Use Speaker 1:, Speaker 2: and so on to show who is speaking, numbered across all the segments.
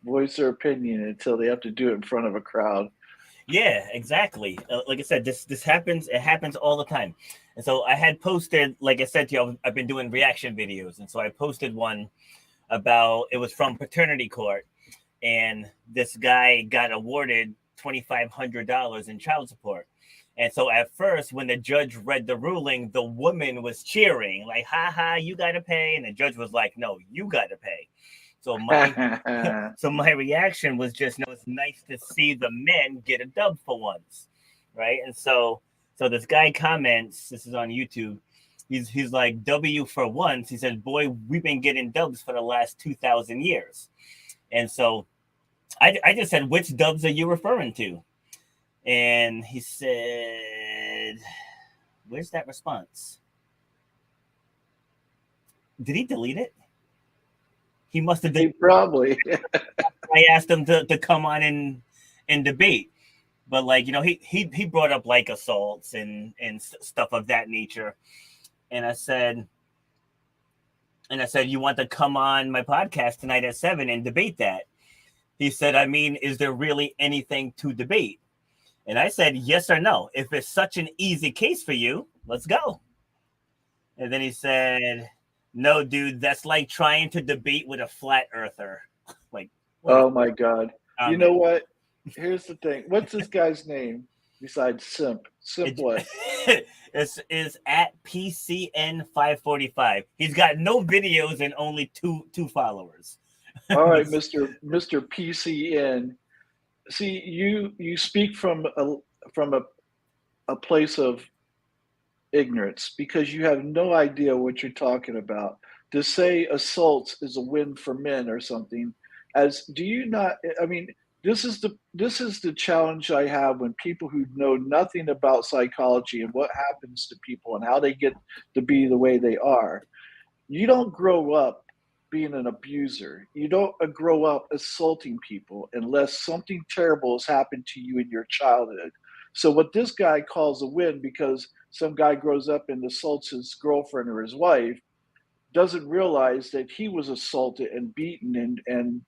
Speaker 1: voice their opinion until they have to do it in front of a crowd.
Speaker 2: Yeah, exactly. Like I said, this happens. It happens all the time. And so I had posted, like I said to you, I've been doing reaction videos, and so I posted one about it was from paternity court, and this guy got awarded $2,500 in child support. And so at first, when the judge read the ruling, the woman was cheering, like, "Ha ha, you got to pay," and the judge was like, "No, you got to pay." So my so my reaction was just, no, it's nice to see the men get a dub for once, right? And so this guy comments. This is on YouTube. He's like, "W for once." He said, "Boy, we've been getting dubs for the last 2,000 years." And so I just said, "Which dubs are you referring to?" And he said, "Where's that response? Did he delete it? He must have
Speaker 1: He
Speaker 2: deleted
Speaker 1: probably.
Speaker 2: I asked him to come on and debate, but like he brought up like assaults and stuff of that nature, and I said you want to come on my podcast tonight at 7 and debate that. He said, I mean, is there really anything to debate? And I said, yes or no. If it's such an easy case for you, let's go. And then he said, no, dude, that's like trying to debate with a flat earther. Like, what
Speaker 1: Oh my God. You
Speaker 2: comment?
Speaker 1: know what? Here's the thing. What's this guy's name besides Simp? Simp what?
Speaker 2: It's at PCN545. He's got no videos and only two followers.
Speaker 1: All right, Mr. PCN. See, you speak from a place of ignorance because you have no idea what you're talking about. To say assaults is a win for men or something, as do you not? I mean, this is the challenge I have when people who know nothing about psychology and what happens to people and how they get to be the way they are. You don't grow up being an abuser. You don't grow up assaulting people unless something terrible has happened to you in your childhood. So what this guy calls a win because some guy grows up and assaults his girlfriend or his wife doesn't realize that he was assaulted and beaten and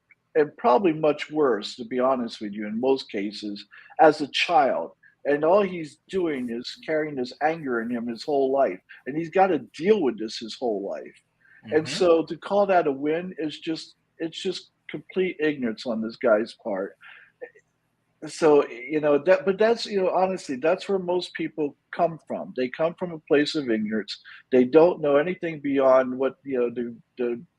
Speaker 1: probably much worse, to be honest with you, in most cases, as a child. And all he's doing is carrying this anger in him his whole life. And he's got to deal with this his whole life. And
Speaker 2: Mm-hmm.
Speaker 1: so to call that a win is just complete ignorance on this guy's part. So that, but that's honestly that's where most people come from. They come from a place of ignorance. They don't know anything beyond what the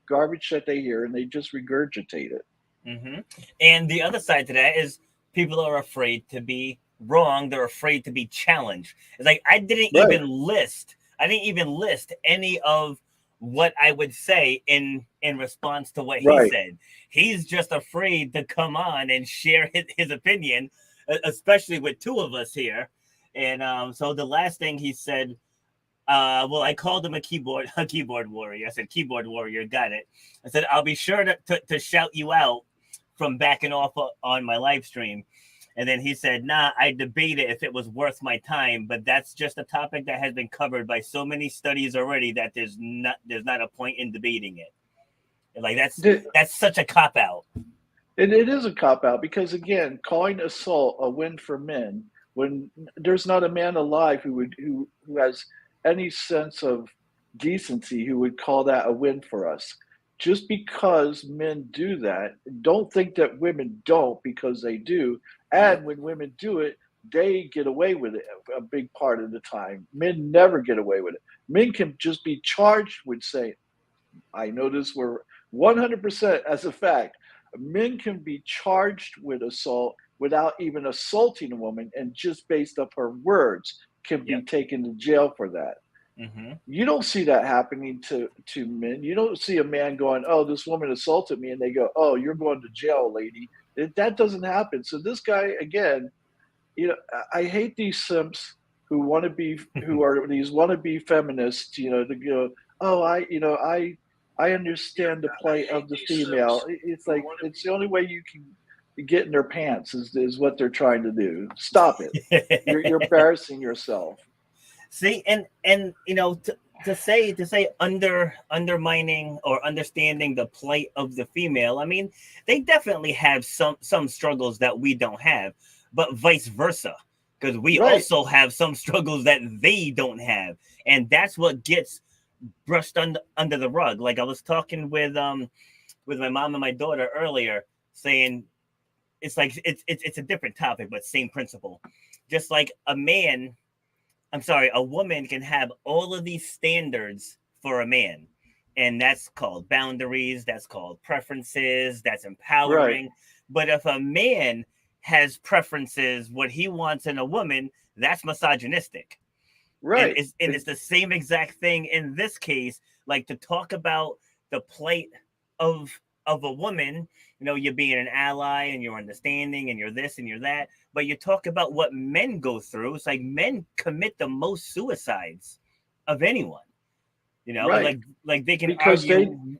Speaker 1: garbage that they hear, and they just regurgitate it.
Speaker 2: Mm-hmm. And the other side to that is people are afraid to be wrong. They're afraid to be challenged. It's like
Speaker 1: Right,
Speaker 2: I didn't even list any of what I would say in response to what he
Speaker 1: right.
Speaker 2: said. He's just afraid to come on and share his opinion, especially with two of us here. And so the last thing he said, well, I called him a keyboard warrior. I said, keyboard warrior, got it. I said, I'll be sure to shout you out from backing off on my live stream. And then he said, nah, I debated if it was worth my time, but that's just a topic that has been covered by so many studies already that there's not a point in debating it. Like that's such a cop out.
Speaker 1: It is a cop out because again, calling assault a win for men when there's not a man alive who has any sense of decency who would call that a win for us. Just because men do that, don't think that women don't because they do.
Speaker 2: Yep.
Speaker 1: And when women do it, they get away with it a big part of the time. Men never get away with it. Men can just be charged with saying, I know this were 100% as a fact. Men can be charged with assault without even assaulting a woman, and just based off her words, can be
Speaker 2: Yep.
Speaker 1: taken to jail for that.
Speaker 2: Mm-hmm.
Speaker 1: You don't see that happening to men. You don't see a man going, "Oh, this woman assaulted me," and they go, "Oh, you're going to jail, lady." That doesn't happen. So this guy again, I hate these simps who are these wannabe feminists. To go, oh, I understand the plight of the female. It's like it's the only way you can get in their pants is what they're trying to do. Stop it. You're embarrassing yourself.
Speaker 2: See, and to say undermining or understanding the plight of the female. I mean, they definitely have some struggles that we don't have, but vice versa, because we
Speaker 1: Right.
Speaker 2: also have some struggles that they don't have, and that's what gets brushed under the rug. Like I was talking with my mom and my daughter earlier, saying it's like it's a different topic, but same principle. Just like a woman can have all of these standards for a man. And that's called boundaries, that's called preferences, that's
Speaker 1: Right.
Speaker 2: empowering. But if a man has preferences, what he wants in a woman, that's misogynistic. And
Speaker 1: Right.
Speaker 2: it's the same exact thing in this case. Like to talk about the plight of of a woman, you're being an ally and you're understanding and you're this and you're that, but you talk about what men go through. It's like men commit the most suicides of anyone.
Speaker 1: Right.
Speaker 2: Like they can
Speaker 1: Because they
Speaker 2: argue.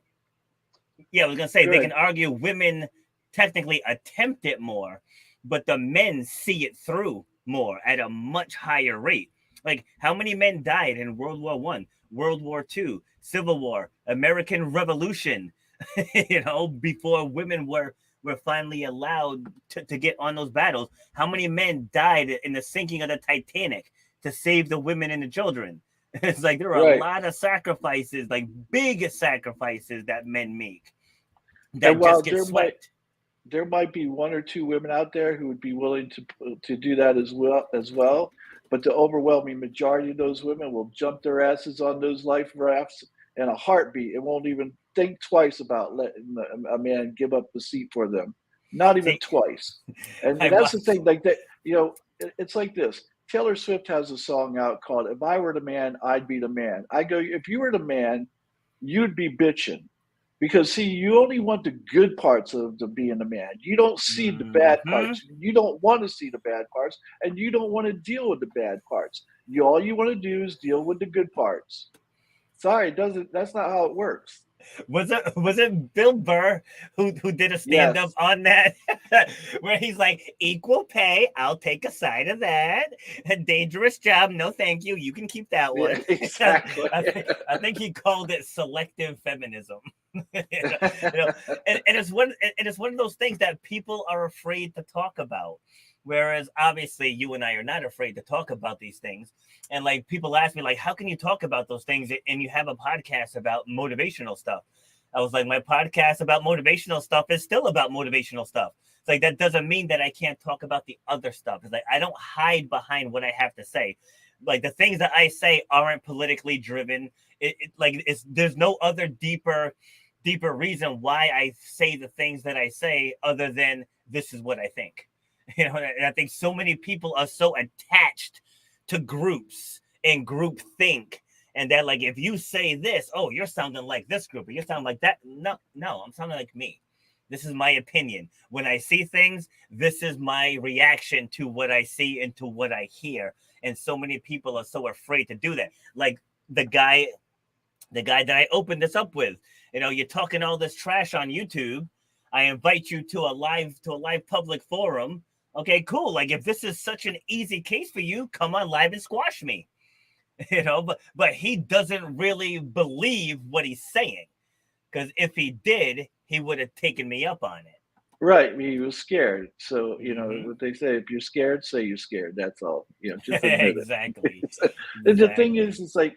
Speaker 2: Yeah, I was gonna say they can
Speaker 1: good.
Speaker 2: argue women technically attempt it more, but the men see it through more at a much higher rate. Like how many men died in World War I, World War II, Civil War, American Revolution, before women were finally allowed to get on those battles. How many men died in the sinking of the Titanic to save the women and the children? It's like there are a
Speaker 1: Right.
Speaker 2: lot of sacrifices, like big sacrifices that men make
Speaker 1: And
Speaker 2: that
Speaker 1: while
Speaker 2: just get swept.
Speaker 1: there might be one or two women out there who would be willing to do that as well, but the overwhelming majority of those women will jump their asses on those life rafts in a heartbeat and won't even think twice about letting a man give up the seat for them, not even
Speaker 2: See,
Speaker 1: twice. And
Speaker 2: I
Speaker 1: that's the
Speaker 2: watched.
Speaker 1: thing, like that. It's like this. Taylor Swift has a song out called "If I Were the Man, I'd Be the Man." I go, if you were the man, you'd be bitching because see, you only want the good parts of the being a man. You don't see the bad
Speaker 2: Mm-hmm.
Speaker 1: parts. You don't want to see the bad parts, and you don't want to deal with the bad parts. All you want to do is deal with the good parts. Sorry, it doesn't. That's not how it works.
Speaker 2: Was it Bill Burr who did a stand up
Speaker 1: Yes.
Speaker 2: on that, where he's like, equal pay, I'll take a side of that. A dangerous job, no thank you. You can keep that
Speaker 1: Yeah.
Speaker 2: one.
Speaker 1: Exactly.
Speaker 2: I think he called it selective feminism. you know, you know, and it's one of those things that people are afraid to talk about. Whereas obviously you and I are not afraid to talk about these things. And like people ask me, like, how can you talk about those things and you have a podcast about motivational stuff? I was like, my podcast about motivational stuff is still about motivational stuff. It's like that doesn't mean that I can't talk about the other stuff. It's like I don't hide behind what I have to say. Like the things that I say aren't politically driven. There's no other deeper reason why I say the things that I say other than this is what I think. And I think so many people are so attached to groups and group think, and that like if you say this, oh, you're sounding like this group, or you're sounding like that. No, I'm sounding like me. This is my opinion. When I see things, this is my reaction to what I see and to what I hear. And so many people are so afraid to do that. Like the guy, the guy that I opened this up with. You're talking all this trash on YouTube. I invite you to a live public forum. Okay, cool. Like if this is such an easy case for you, come on live and squash me. But he doesn't really believe what he's saying. Because if he did, he would have taken me up on it.
Speaker 1: Right. He was scared. So,
Speaker 2: Mm-hmm.
Speaker 1: what they say, if you're scared, say you're scared. That's all. Just admit
Speaker 2: Exactly.
Speaker 1: it. And the thing is,
Speaker 2: Exactly.
Speaker 1: it's like,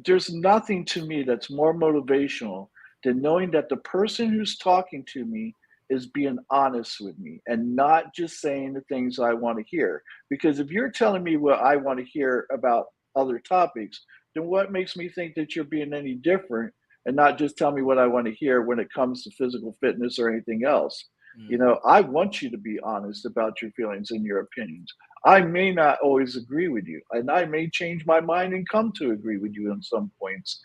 Speaker 1: there's nothing to me that's more motivational than knowing that the person who's talking to me is being honest with me and not just saying the things I want to hear. Because if you're telling me what I want to hear about other topics, then what makes me think that you're being any different and not just tell me what I want to hear when it comes to physical fitness or anything else?
Speaker 2: Mm-hmm.
Speaker 1: I want you to be honest about your feelings and your opinions. I may not always agree with you, and I may change my mind and come to agree with you on some points,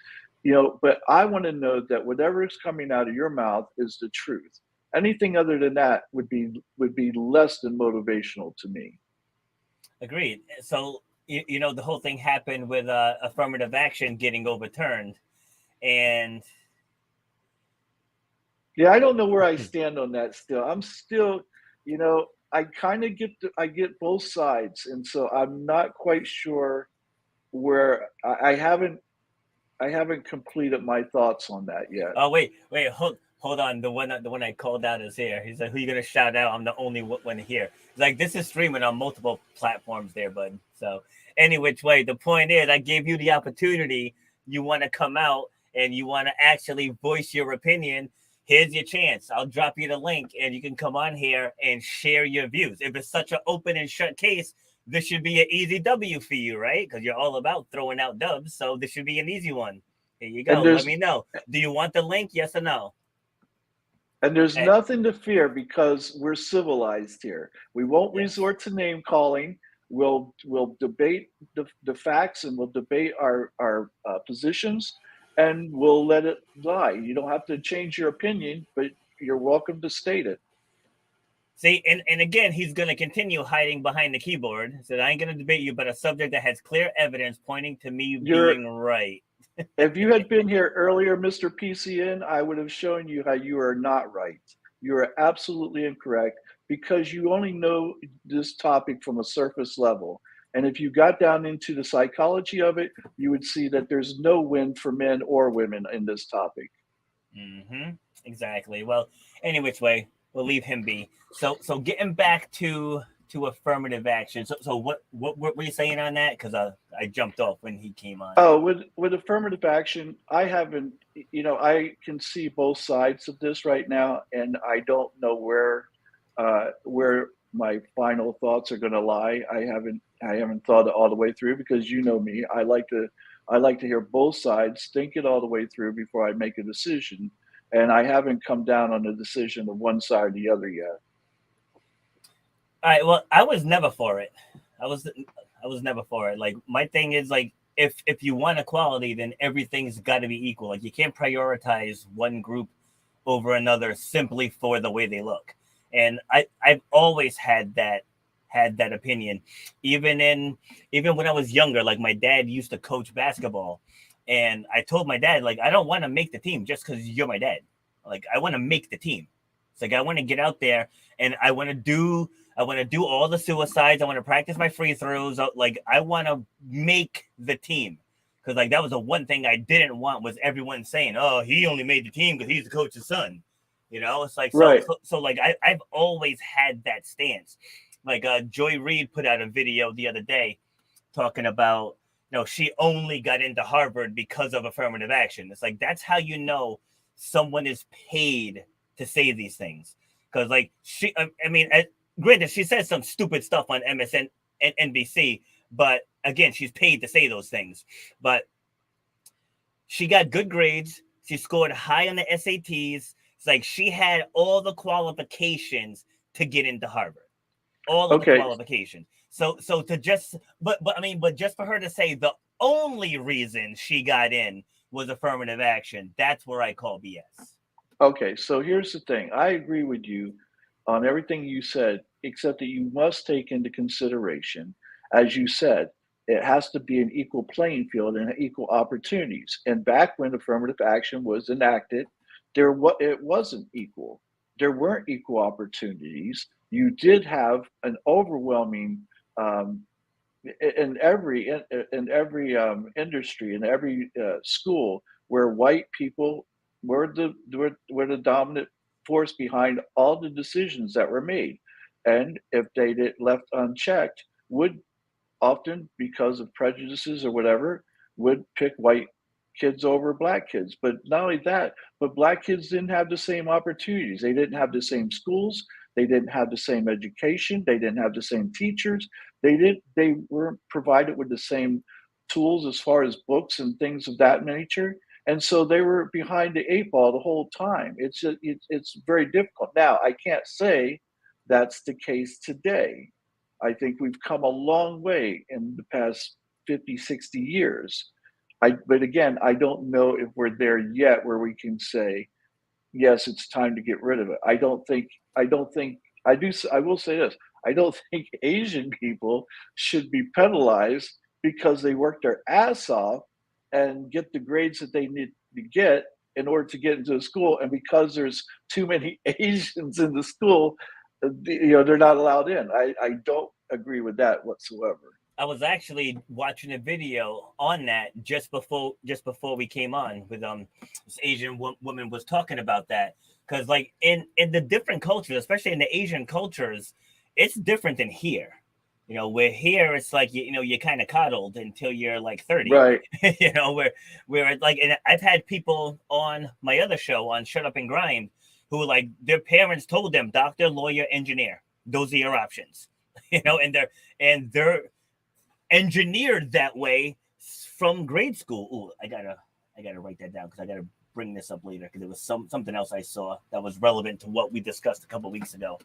Speaker 1: but I want to know that whatever is coming out of your mouth is the truth. Anything other than that would be less than motivational to me.
Speaker 2: Agreed. So the whole thing happened with affirmative action getting overturned, and
Speaker 1: Yeah, I don't know where I stand on that still. I'm still, I kind of I get both sides, and so I'm not quite sure where I haven't completed my thoughts on that yet.
Speaker 2: Oh wait, hold on. The one I called out is here. He's like, "Who you gonna shout out?" I'm the only one here. He's like, "This is streaming on multiple platforms, there, bud." So any which way, the point is, I gave you the opportunity. You want to come out and you want to actually voice your opinion. Here's your chance. I'll drop you the link, and you can come on here and share your views. If it's such an open and shut case, this should be an easy W for you, right? Because you're all about throwing out dubs, so this should be an easy one. Here you
Speaker 1: And
Speaker 2: go. Let me know. Do you want the link? Yes or no?
Speaker 1: there's
Speaker 2: And,
Speaker 1: nothing to fear because we're civilized here. We won't
Speaker 2: yes.
Speaker 1: resort to name calling. We'll debate the facts, and we'll debate our positions, and we'll let it lie. You don't have to change your opinion, but you're welcome to state it.
Speaker 2: See, and again, he's going to continue hiding behind the keyboard. He said, I ain't going to debate you, but a subject that has clear evidence pointing to me
Speaker 1: You're
Speaker 2: being right.
Speaker 1: If you had been here earlier, Mr. PCN, I would have shown you how you are not right. You are absolutely incorrect because you only know this topic from a surface level. And if you got down into the psychology of it, you would see that there's no win for men or women in this topic.
Speaker 2: Mm-hmm. Exactly. Well, any which way, we'll leave him be. So getting back to affirmative action. So what were you saying on that? Because I jumped off when he came on.
Speaker 1: Oh, with affirmative action, I haven't, I can see both sides of this right now, and I don't know where my final thoughts are going to lie. I haven't thought it all the way through because you know me. I like to hear both sides, think it all the way through before I make a decision, and I haven't come down on a decision of one side or the other yet.
Speaker 2: All right. Well, I was never for it. I was never for it. Like my thing is like if you want equality, then everything's got to be equal. Like you can't prioritize one group over another simply for the way they look. And I've always had that opinion, even when I was younger. Like my dad used to coach basketball, and I told my dad like I don't want to make the team just because you're my dad. Like I want to make the team. It's like I want to get out there and I want to do all the suicides. I want to practice my free throws. Like I want to make the team because like that was the one thing I didn't want was everyone saying, "Oh, he only made the team because he's the coach's son." It's like so
Speaker 1: Right.
Speaker 2: so, so like I've always had that stance. Like Joy Reid put out a video the other day talking about she only got into Harvard because of affirmative action. It's like that's how you know someone is paid to say these things because like I mean granted, she says some stupid stuff on MSN and NBC, but again, she's paid to say those things. But she got good grades. She scored high on the SATs. It's like she had all the qualifications to get into Harvard. All of the
Speaker 1: Okay.
Speaker 2: qualifications. So to just but just for her to say the only reason she got in was affirmative action, that's where I call BS.
Speaker 1: Okay, so here's the thing. I agree with you on everything you said, except that you must take into consideration, as you said, it has to be an equal playing field and equal opportunities. And back when affirmative action was enacted, it wasn't equal. There weren't equal opportunities. You did have an overwhelming um, in every industry in every school where white people were the dominant force behind all the decisions that were made, and if they did left unchecked would often because of prejudices or whatever would pick white kids over black kids. But not only that, but black kids didn't have the same opportunities. They didn't have the same schools. They didn't have the same education. They didn't have the same teachers. They weren't provided with the same tools as far as books and things of that nature. And so they were behind the eight ball the whole time. It's very difficult. Now, I can't say that's the case today. I think we've come a long way in the past 50, 60 years. But again, I don't know if we're there yet where we can say, yes, it's time to get rid of it. I don't think, I will say this. I don't think Asian people should be penalized because they work their ass off and get the grades that they need to get in order to get into the school. And because there's too many Asians in the school, they're not allowed in. I don't agree with that whatsoever.
Speaker 2: I was actually watching a video on that just before we came on with this Asian woman was talking about that, because like in the different cultures, especially in the Asian cultures, it's different than here. You know, where here it's like you know you're kind of coddled until you're like 30.
Speaker 1: Right.
Speaker 2: You know, where like, and I've had people on my other show on Shut Up and Grind who like their parents told them doctor, lawyer, engineer. Those are your options. You know, and they're engineered that way from grade school. Ooh, I gotta write that down because I gotta bring this up later because it was something else I saw that was relevant to what we discussed a couple weeks ago.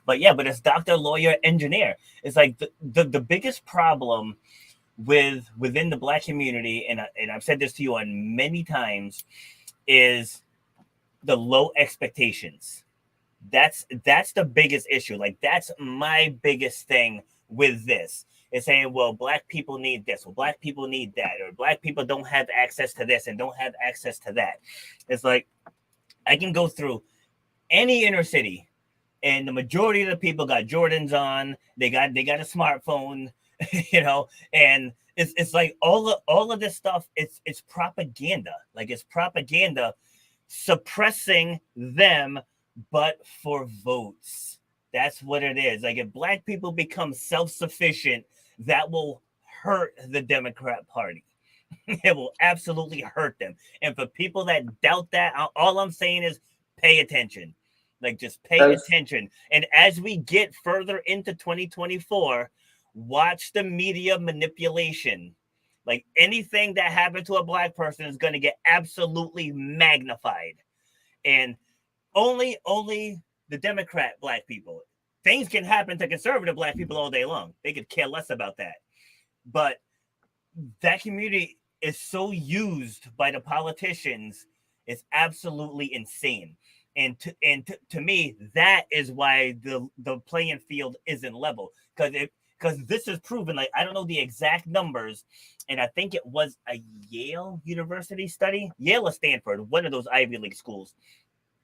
Speaker 2: But yeah, but it's doctor, lawyer, engineer. It's like the biggest problem within the Black community, and I've said this to you on many times, is the low expectations. That's the biggest issue. Like that's my biggest thing with this. Is saying, well, Black people need this, or Black people need that, or Black people don't have access to this and don't have access to that. It's like I can go through any inner city, and the majority of the people got Jordans on. They got a smartphone, you know, and it's like all of this stuff. It's propaganda. Like it's propaganda suppressing them, but for votes. That's what it is. Like if Black people become self-sufficient, that will hurt the Democrat Party. It will absolutely hurt them. And for people that doubt that, all I'm saying is pay attention. Like just pay
Speaker 1: As
Speaker 2: attention. And as we get further into 2024, watch the media manipulation. Like anything that happened to a Black person is going to get absolutely magnified. And only the Democrat Black people. Things can happen to conservative Black people all day long. They could care less about that. But that community is so used by the politicians, it's absolutely insane. And to me, that is why the playing field isn't level. Because this is proven, like I don't know the exact numbers, and I think it was a Yale University study, Yale or Stanford, one of those Ivy League schools,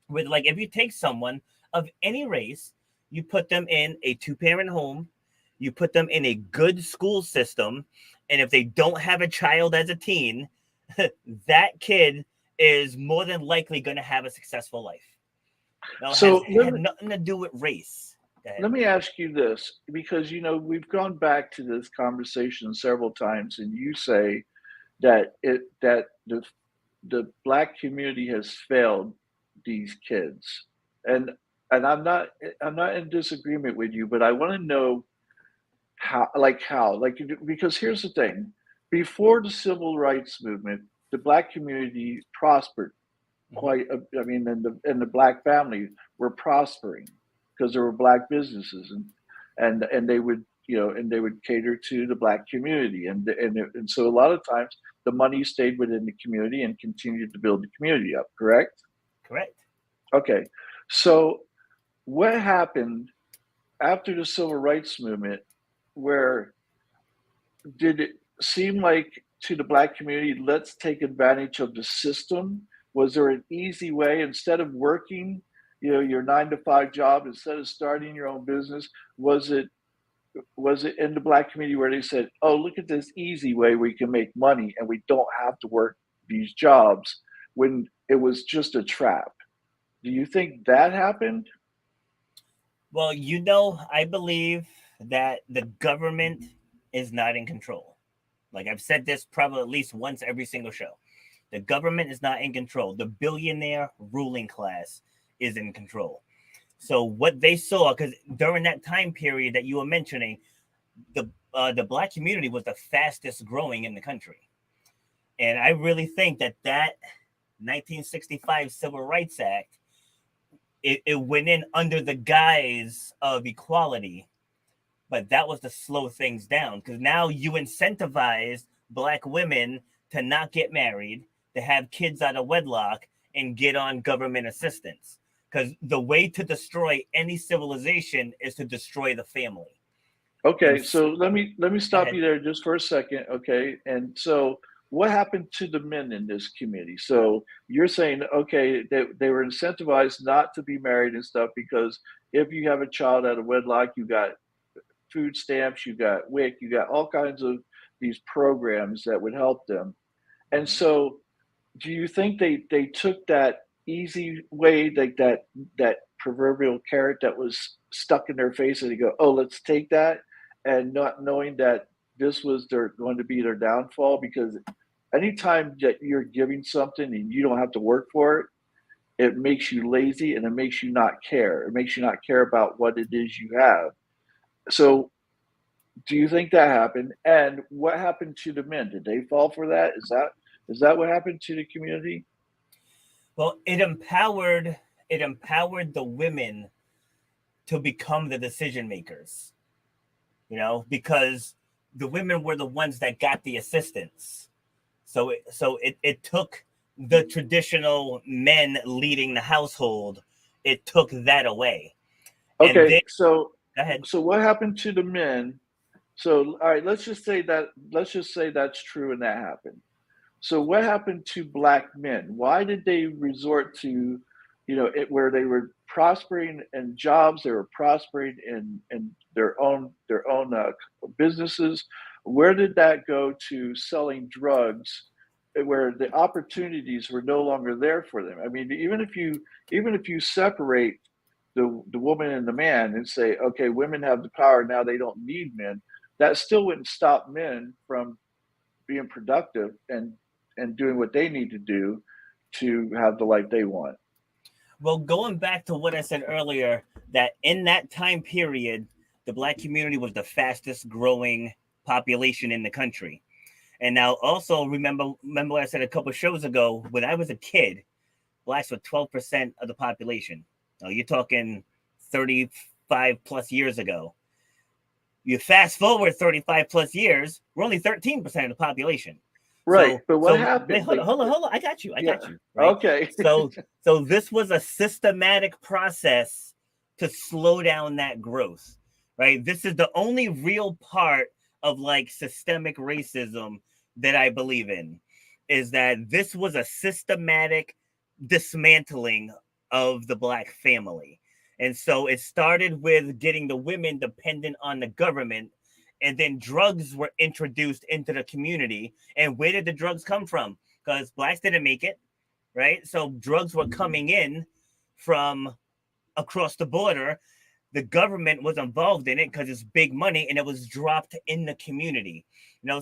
Speaker 2: with like if you take someone of any race, you put them in a two-parent home, you put them in a good school system, and if they don't have a child as a teen, that kid is more than likely going to have a successful life. Now, it has
Speaker 1: so let
Speaker 2: had
Speaker 1: me
Speaker 2: nothing to do with race. Go ahead.
Speaker 1: let me ask you this, because we've gone back to this conversation several times, and you say that the Black community has failed these kids, and I'm not in disagreement with you, but I want to know how, because here's the thing: before the civil rights movement, the Black community prospered
Speaker 2: Mhm.
Speaker 1: quite. I mean, and the Black family were prospering because there were Black businesses, and they would and they would cater to the Black community, and so a lot of times the money stayed within the community and continued to build the community up. Correct?
Speaker 2: Correct.
Speaker 1: Okay. So what happened after the civil rights movement, where did it seem like to the Black community, let's take advantage of the system? Was there an easy way, instead of working, your 9 to 5 job, instead of starting your own business? Was it in the Black community where they said, "Oh, look at this easy way we can make money, and we don't have to work these jobs," when it was just a trap? Do you think that happened?
Speaker 2: Well, I believe that the government is not in control. Like I've said this probably at least once every single show. The government is not in control. The billionaire ruling class is in control. So what they saw, because during that time period that you were mentioning, the Black community was the fastest growing in the country, and I really think that 1965 Civil Rights Act, it went in under the guise of equality, but that was to slow things down because now you incentivize Black women to not get married, to have kids out of wedlock, and get on government assistance. Because the way to destroy any civilization is to destroy the family. And
Speaker 1: Okay, so let me
Speaker 2: go
Speaker 1: stop
Speaker 2: ahead.
Speaker 1: you there just for a second, okay? And so what happened to the men in this community? So you're saying, okay, they were incentivized not to be married and stuff because if you have a child out of wedlock, you got food stamps, you got WIC, you got all kinds of these programs that would help them. And
Speaker 2: Mhm.
Speaker 1: so do you think they took that easy way, like that proverbial carrot that was stuck in their face, and they go, "Oh, let's take that," and not knowing that this was their going to be their downfall? Because anytime that you're giving something and you don't have to work for it, it makes you lazy and it makes you not care. It makes you not care about what it is you have. So, do you think that happened? And what happened to the men? Did they fall for that? Is that what happened to the community?
Speaker 2: Well, it empowered the women to become the decision makers, because the women were the ones that got the assistance. So it took the traditional men leading the household, it took that away. And
Speaker 1: Okay,
Speaker 2: then
Speaker 1: so
Speaker 2: go ahead.
Speaker 1: so what happened to the men? So all right, let's just say that's true and that happened. So what happened to black men? Why did they resort to, where they were prospering in jobs, they were prospering in their own businesses? Where did that go to selling drugs, where the opportunities were no longer there for them? I mean, even if you separate the woman and the man and say, okay, women have the power now; they don't need men. That still wouldn't stop men from being productive and doing what they need to do to have the life they want.
Speaker 2: Well, going back to what I said earlier, that in that time period, the black community was the fastest growing population in the country. And now also remember what I said a couple shows ago, when I was a kid, blacks were 12% of the population. Now you're talking 35 plus years ago. You fast forward 35 plus years, we're only 13% of the population.
Speaker 1: Right,
Speaker 2: So
Speaker 1: but what
Speaker 2: so wait,
Speaker 1: happened?
Speaker 2: hold on,
Speaker 1: Like,
Speaker 2: hold on, hold on. I got you. I
Speaker 1: yeah,
Speaker 2: got you. Right.
Speaker 1: okay,
Speaker 2: So this was a systematic process to slow down that growth. Right. This is the only real part of like systemic racism that I believe in, is that this was a systematic dismantling of the black family. And so it started with getting the women dependent on the government, and then drugs were introduced into the community. And where did the drugs come from? Because blacks didn't make it, right? So drugs were coming in from across the border. The government was involved in it because it's big money, and it was dropped in the community.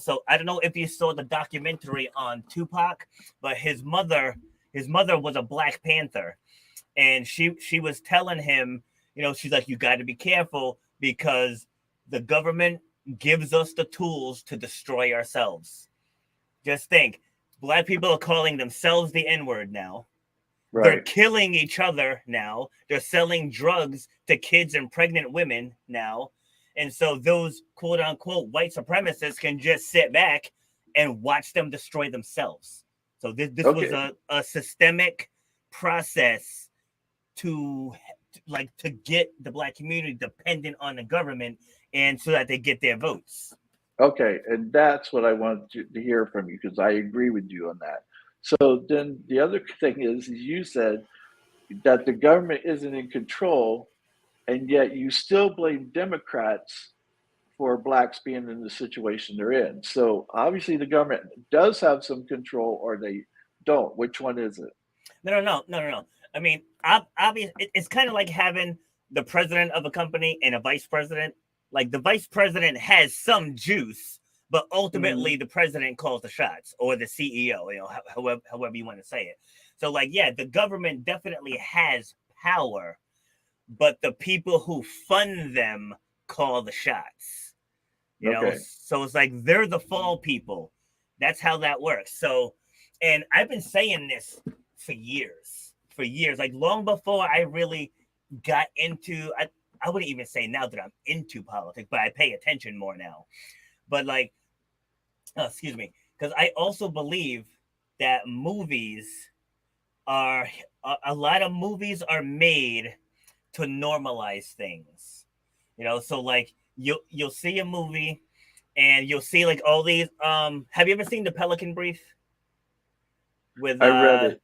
Speaker 2: So I don't know if you saw the documentary on Tupac, but his mother was a Black Panther, and she was telling him, she's like, you got to be careful because the government gives us the tools to destroy ourselves. Just think, black people are calling themselves the N-word now. They're
Speaker 1: right,
Speaker 2: killing each other now. They're selling drugs to kids and pregnant women now. And so those quote unquote white supremacists can just sit back and watch them destroy themselves. So this was
Speaker 1: okay,
Speaker 2: a systemic process to to get the black community dependent on the government, and so that they get their votes.
Speaker 1: okay, and that's what I wanted to hear from you because I agree with you on that. So then the other thing is you said that the government isn't in control, and yet you still blame Democrats for blacks being in the situation they're in. So obviously the government does have some control, or they don't. Which one is it?
Speaker 2: No. I mean, obviously, it's kind of like having the president of a company and a vice president. Like the vice president has some juice, but ultimately
Speaker 1: Mm-hmm.
Speaker 2: the president calls the shots, or the CEO. However you want to say it. So, like, yeah, the government definitely has power, but the people who fund them call the shots.
Speaker 1: Okay.
Speaker 2: So it's like they're the fall people. That's how that works. So, and I've been saying this for years, like long before I really got into, I wouldn't even say now that I'm into politics, but I pay attention more now. But like, excuse me, because I also believe that movies are, a lot of movies are made to normalize things. So like you'll see a movie and you'll see like all these, have you ever seen the Pelican Brief with
Speaker 1: I read it.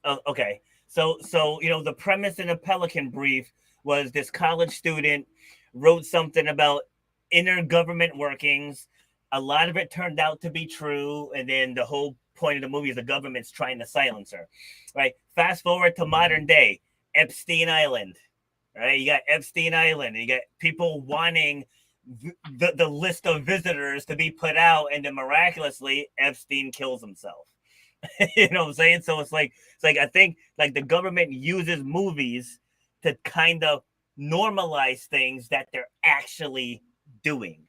Speaker 2: oh, okay. So the premise in the Pelican Brief was this college student wrote something about inner government workings. A lot of it turned out to be true, and then the whole point of the movie is the government's trying to silence her. Right. Fast forward to modern day, Epstein Island. Right. You got Epstein Island, and you got people wanting the list of visitors to be put out, and then miraculously Epstein kills himself. You know what I'm saying? So it's like I think like the government uses movies to kind of normalize things that they're actually doing.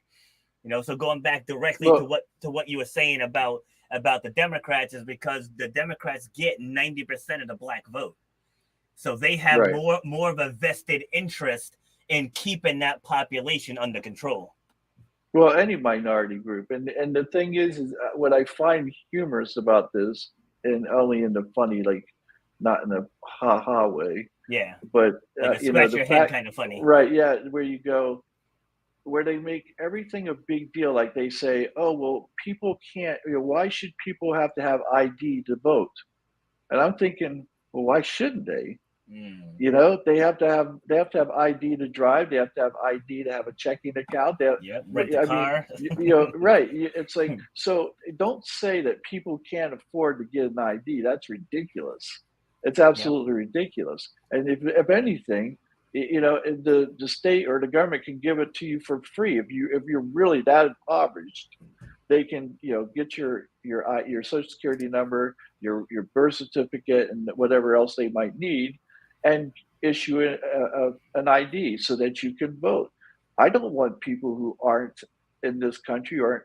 Speaker 2: You know, so going back directly to what you were saying about the Democrats is because the Democrats get 90% of the black vote. So they have more of a vested interest in keeping that population under control.
Speaker 1: Well, any minority group, and the thing is what I find humorous about this, and only in the funny, like not in a ha ha way.
Speaker 2: Yeah.
Speaker 1: But
Speaker 2: like scratch your head kind of funny.
Speaker 1: Right? Yeah, where you go, where they make everything a big deal. Like they say, oh well, people can't. Why should people have to have ID to vote? And I'm thinking, well, why shouldn't they? They have to have ID to drive. They have to have ID to have a checking account.
Speaker 2: Rent a car.
Speaker 1: Right. It's like, so don't say that people can't afford to get an ID. That's ridiculous. It's absolutely ridiculous. And if anything, the state or the government can give it to you for free. If you're really that impoverished, they can get your social security number, your birth certificate, and whatever else they might need, and issue an ID so that you can vote. I don't want people who aren't in this country, aren't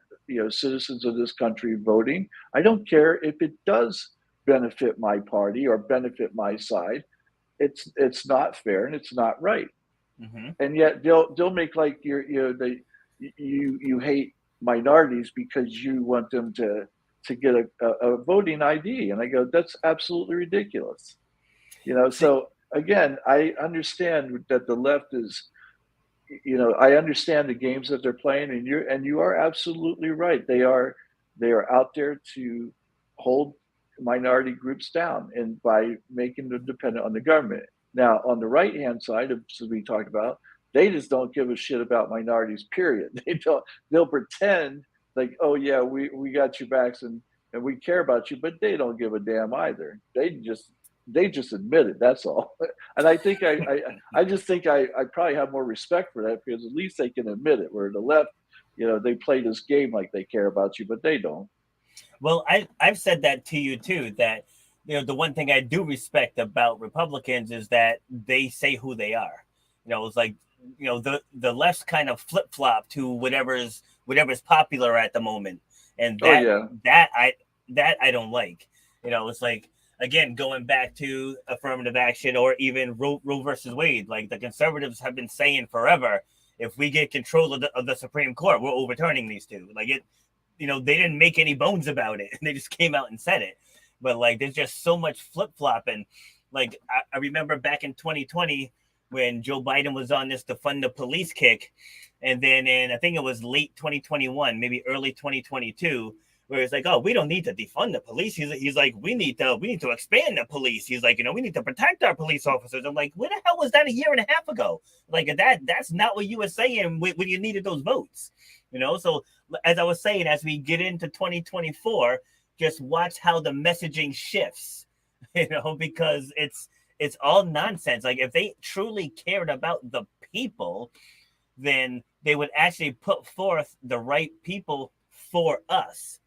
Speaker 1: citizens of this country, voting. I don't care if it does benefit my party or benefit my side. It's not fair and it's not right.
Speaker 2: Mm-hmm.
Speaker 1: And yet they'll make like you hate minorities because you want them to get a voting ID. And I go, that's absolutely ridiculous. So again, I understand that the left is, I understand the games that they're playing, and you are absolutely right. They are out there to hold minority groups down, and by making them dependent on the government. Now, on the right hand side, as we talked about, they just don't give a shit about minorities. Period. They'll pretend like, oh yeah, we got your backs and we care about you, but they don't give a damn either. They just admit it. That's all. And I think I just think I probably have more respect for that, because at least they can admit it. Where the left, they play this game like they care about you, but they don't.
Speaker 2: Well, I've said that to you too, that the one thing I do respect about Republicans is that they say who they are. It's like the left's kind of flip flop to whatever's popular at the moment, and that I don't like. It's like, again, going back to affirmative action or even Roe versus Wade, like the conservatives have been saying forever, if we get control of the Supreme Court, we're overturning these two. Like they didn't make any bones about it. They just came out and said it. But like, there's just so much flip flopping. Like I remember back in 2020 when Joe Biden was on this defund the police kick, and then in I think it was late 2021, maybe early 2022. Where it's like, oh, we don't need to defund the police. He's like, we need to expand the police. He's like, we need to protect our police officers. I'm like, where the hell was that a year and a half ago? Like that's not what you were saying when you needed those votes. So as I was saying, as we get into 2024, just watch how the messaging shifts, because it's all nonsense. Like if they truly cared about the people, then they would actually put forth the right people for us.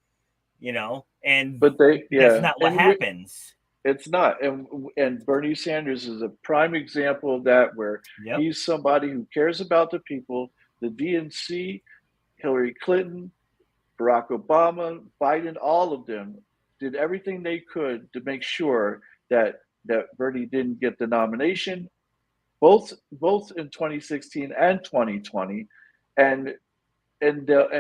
Speaker 1: But
Speaker 2: that's not what happens.
Speaker 1: It's not. And Bernie Sanders is a prime example of that, where he's somebody who cares about the people. The DNC, Hillary Clinton, Barack Obama, Biden, all of them did everything they could to make sure that Bernie didn't get the nomination, both in 2016 and 2020, and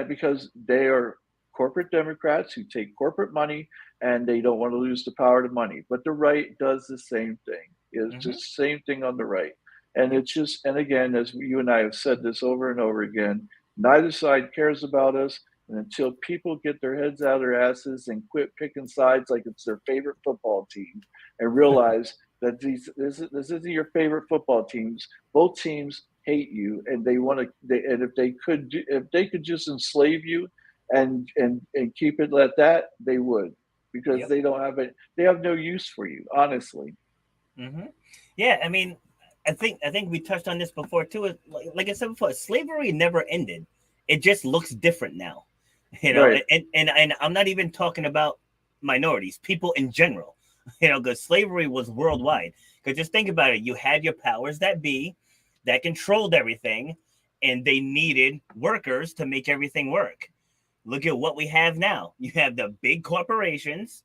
Speaker 1: because they are corporate Democrats who take corporate money and they don't want to lose the power to money. But the right does the same thing. It's just the same thing on the right. And it's just, and again, as you and I have said this over and over again, neither side cares about us. And until people get their heads out of their asses and quit picking sides like it's their favorite football team, and realize that this isn't your favorite football teams. Both teams hate you, and they want to. And if they could just enslave you and keep it like that, they would, because
Speaker 2: Yep.
Speaker 1: they don't have it. They have no use for you, honestly.
Speaker 2: Mm-hmm. Yeah, I mean, I think we touched on this before too. Like I said before, slavery never ended. It just looks different now,
Speaker 1: Right.
Speaker 2: And I'm not even talking about minorities, people in general, because slavery was worldwide. Because just think about it, you had your powers that be, that controlled everything, and they needed workers to make everything work. Look at what we have now. You have the big corporations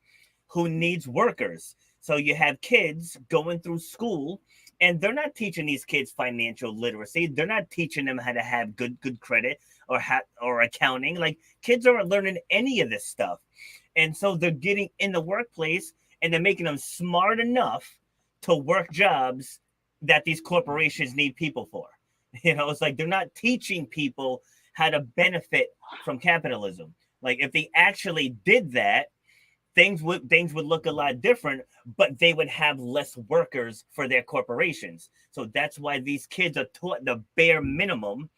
Speaker 2: who needs workers. So you have kids going through school, and they're not teaching these kids financial literacy. They're not teaching them how to have good credit or accounting. Like, kids aren't learning any of this stuff. And so they're getting in the workplace, and they're making them smart enough to work jobs that these corporations need people for. It's like they're not teaching people how to benefit from capitalism. Like, if they actually did that, things would look a lot different, but they would have less workers for their corporations. So that's why these kids are taught the bare minimum,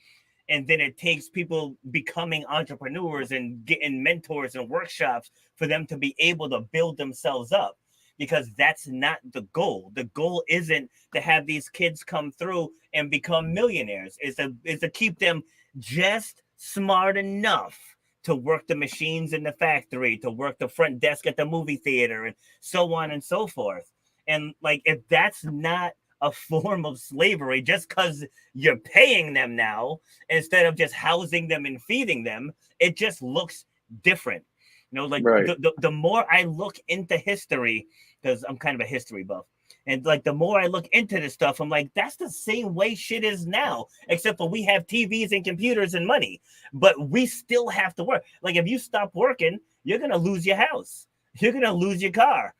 Speaker 2: and then it takes people becoming entrepreneurs and getting mentors and workshops for them to be able to build themselves up, because that's not the goal. The goal isn't to have these kids come through and become millionaires. Is to keep them just smart enough to work the machines in the factory, to work the front desk at the movie theater, and so on and so forth. And like, if that's not a form of slavery, just because you're paying them now instead of just housing them and feeding them, it just looks different. Like,
Speaker 1: Right.
Speaker 2: the more I look into history, because I'm kind of a history buff, and like, the more I look into this stuff, I'm like, that's the same way shit is now, except for we have TVs and computers and money, but we still have to work. Like, if you stop working, you're going to lose your house. You're going to lose your car.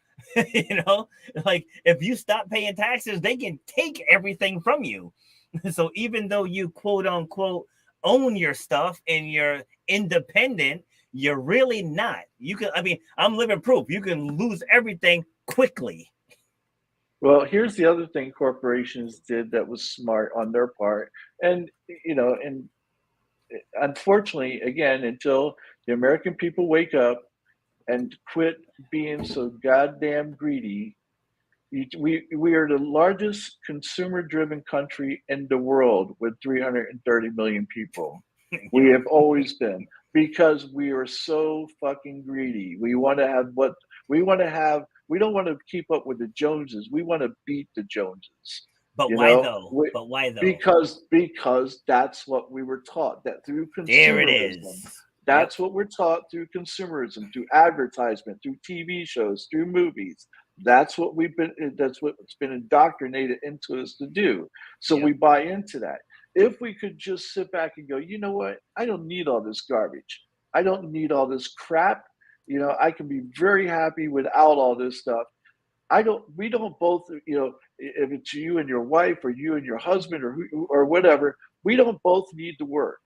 Speaker 2: Like, if you stop paying taxes, they can take everything from you. So even though you quote unquote own your stuff and you're independent, you're really not. I'm living proof. You can lose everything quickly.
Speaker 1: Well, here's the other thing corporations did that was smart on their part, and and unfortunately, again, until the American people wake up and quit being so goddamn greedy. We are the largest consumer-driven country in the world with 330 million people. We
Speaker 2: Yep.
Speaker 1: have always been, because we are so fucking greedy. We want to have what we want to have. We don't want to keep up with the Joneses. We want to beat the Joneses.
Speaker 2: But
Speaker 1: You
Speaker 2: why
Speaker 1: know,
Speaker 2: though?
Speaker 1: we,
Speaker 2: But why though?
Speaker 1: because that's what we were taught. That through
Speaker 2: There it
Speaker 1: consumerism,
Speaker 2: is. Yep.
Speaker 1: that's what we're taught through consumerism, through advertisement, through TV shows, through movies. That's what's been indoctrinated into us to do. So we
Speaker 2: Yep.
Speaker 1: buy into that. If we could just sit back and go, you know what? I don't need all this garbage. I don't need all this crap. I can be very happy without all this stuff. We don't both, if it's you and your wife or you and your husband or whatever, we don't both need to work.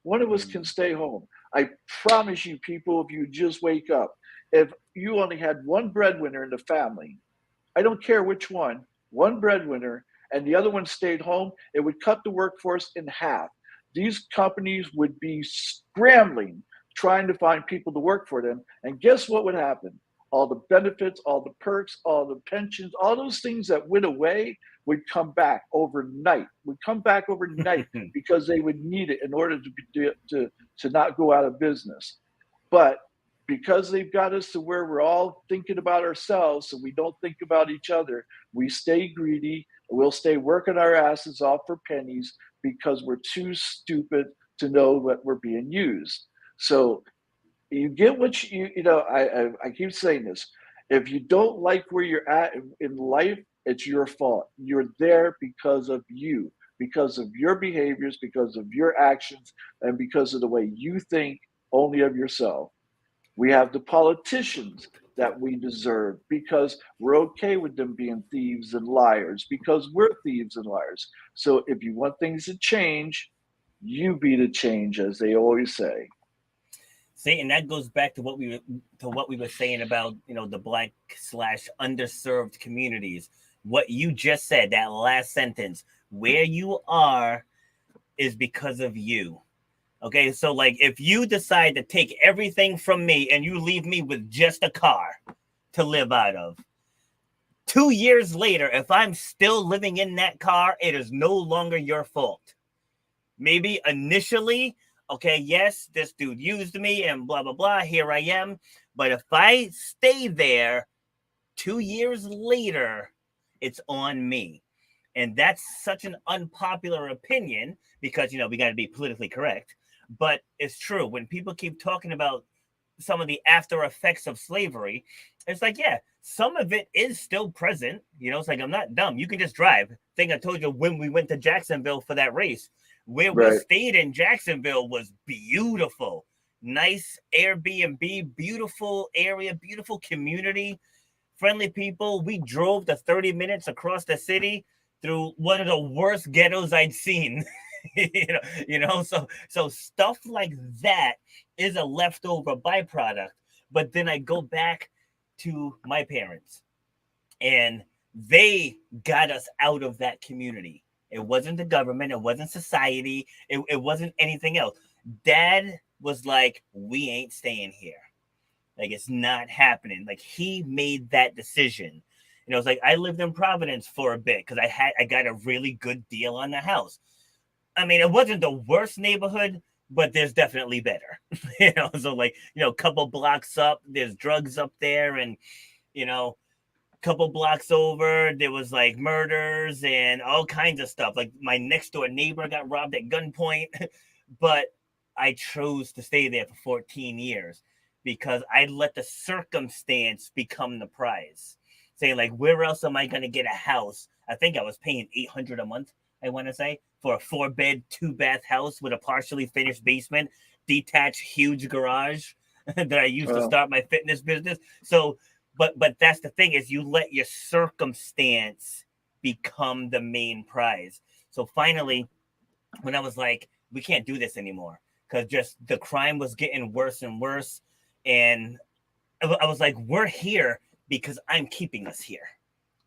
Speaker 1: One of us can
Speaker 2: Mm.
Speaker 1: stay home. I promise you, people, if you just wake up, if you only had one breadwinner in the family, I don't care which one breadwinner, and the other one stayed home, it would cut the workforce in half. These companies would be scrambling, trying to find people to work for them. And guess what would happen? All the benefits, all the perks, all the pensions, all those things that went away would come back overnight, because they would need it in order to not go out of business. But because they've got us to where we're all thinking about ourselves, so we don't think about each other, we stay greedy. We'll stay working our asses off for pennies because we're too stupid to know that we're being used. So you get what I keep saying this. If you don't like where you're at in life, it's your fault. You're there because of you, because of your behaviors, because of your actions, and because of the way you think only of yourself. We have the politicians that we deserve because we're okay with them being thieves and liars, because we're thieves and liars. So if you want things to change, you be the change, as they always say.
Speaker 2: See, and that goes back to what we were saying about the black slash underserved communities. What you just said, that last sentence, where you are is because of you. Okay, so like if you decide to take everything from me and you leave me with just a car to live out of, 2 years later, if I'm still living in that car, it is no longer your fault. Maybe initially, okay, yes, this dude used me and blah, blah, blah, here I am. But if I stay there 2 years later, it's on me. And that's such an unpopular opinion because, you know, we got to be politically correct. But it's true. When people keep talking about some of the after effects of slavery, it's like, yeah, some of it is still present. You know, it's like, I'm not dumb. You can just drive. I think I told you when we went to Jacksonville for that race, where we stayed in Jacksonville was beautiful. Nice Airbnb, beautiful area, beautiful community, friendly people. We drove the 30 minutes across the city through one of the worst ghettos I'd seen. So stuff like that is a leftover byproduct. But then I go back to my parents, and they got us out of that community. It wasn't the government, it wasn't society, it wasn't anything else. Dad was like, we ain't staying here. Like, it's not happening. Like, he made that decision. You know, it's like I lived in Providence for a bit because I got a really good deal on the house. I mean, it wasn't the worst neighborhood, but there's definitely better. So like, a couple blocks up, there's drugs up there, and couple blocks over, there was like murders and all kinds of stuff. Like my next door neighbor got robbed at gunpoint, but I chose to stay there for 14 years because I let the circumstance become the prize. Saying like, where else am I going to get a house? I think I was paying $800 a month, I want to say, for a 4-bed, 2-bath house with a partially finished basement, detached, huge garage that I used to start my fitness business. So, but that's the thing, is you let your circumstance become the main prize. So finally, when I was like, we can't do this anymore, because just the crime was getting worse and worse. And I was like, we're here because I'm keeping us here.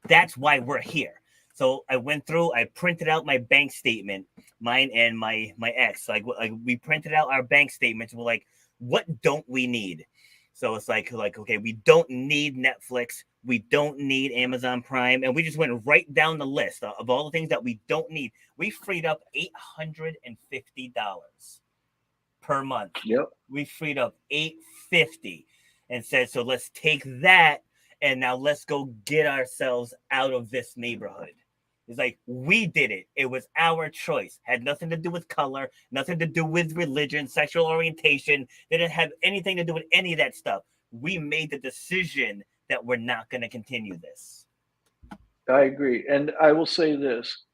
Speaker 2: That's why we're here. So I went through, I printed out my bank statement, mine and my ex. Like we printed out our bank statements. We're like, what don't we need? So it's like, okay, we don't need Netflix. We don't need Amazon Prime. And we just went right down the list of all the things that we don't need. We freed up $850 per month.
Speaker 1: Yep.
Speaker 2: We freed up $850 and said, so let's take that and now let's go get ourselves out of this neighborhood. It's like, we did it. It was our choice. Had nothing to do with color, nothing to do with religion, sexual orientation. They didn't have anything to do with any of that stuff. We made the decision that we're not going to continue this.
Speaker 1: I agree. And I will say this.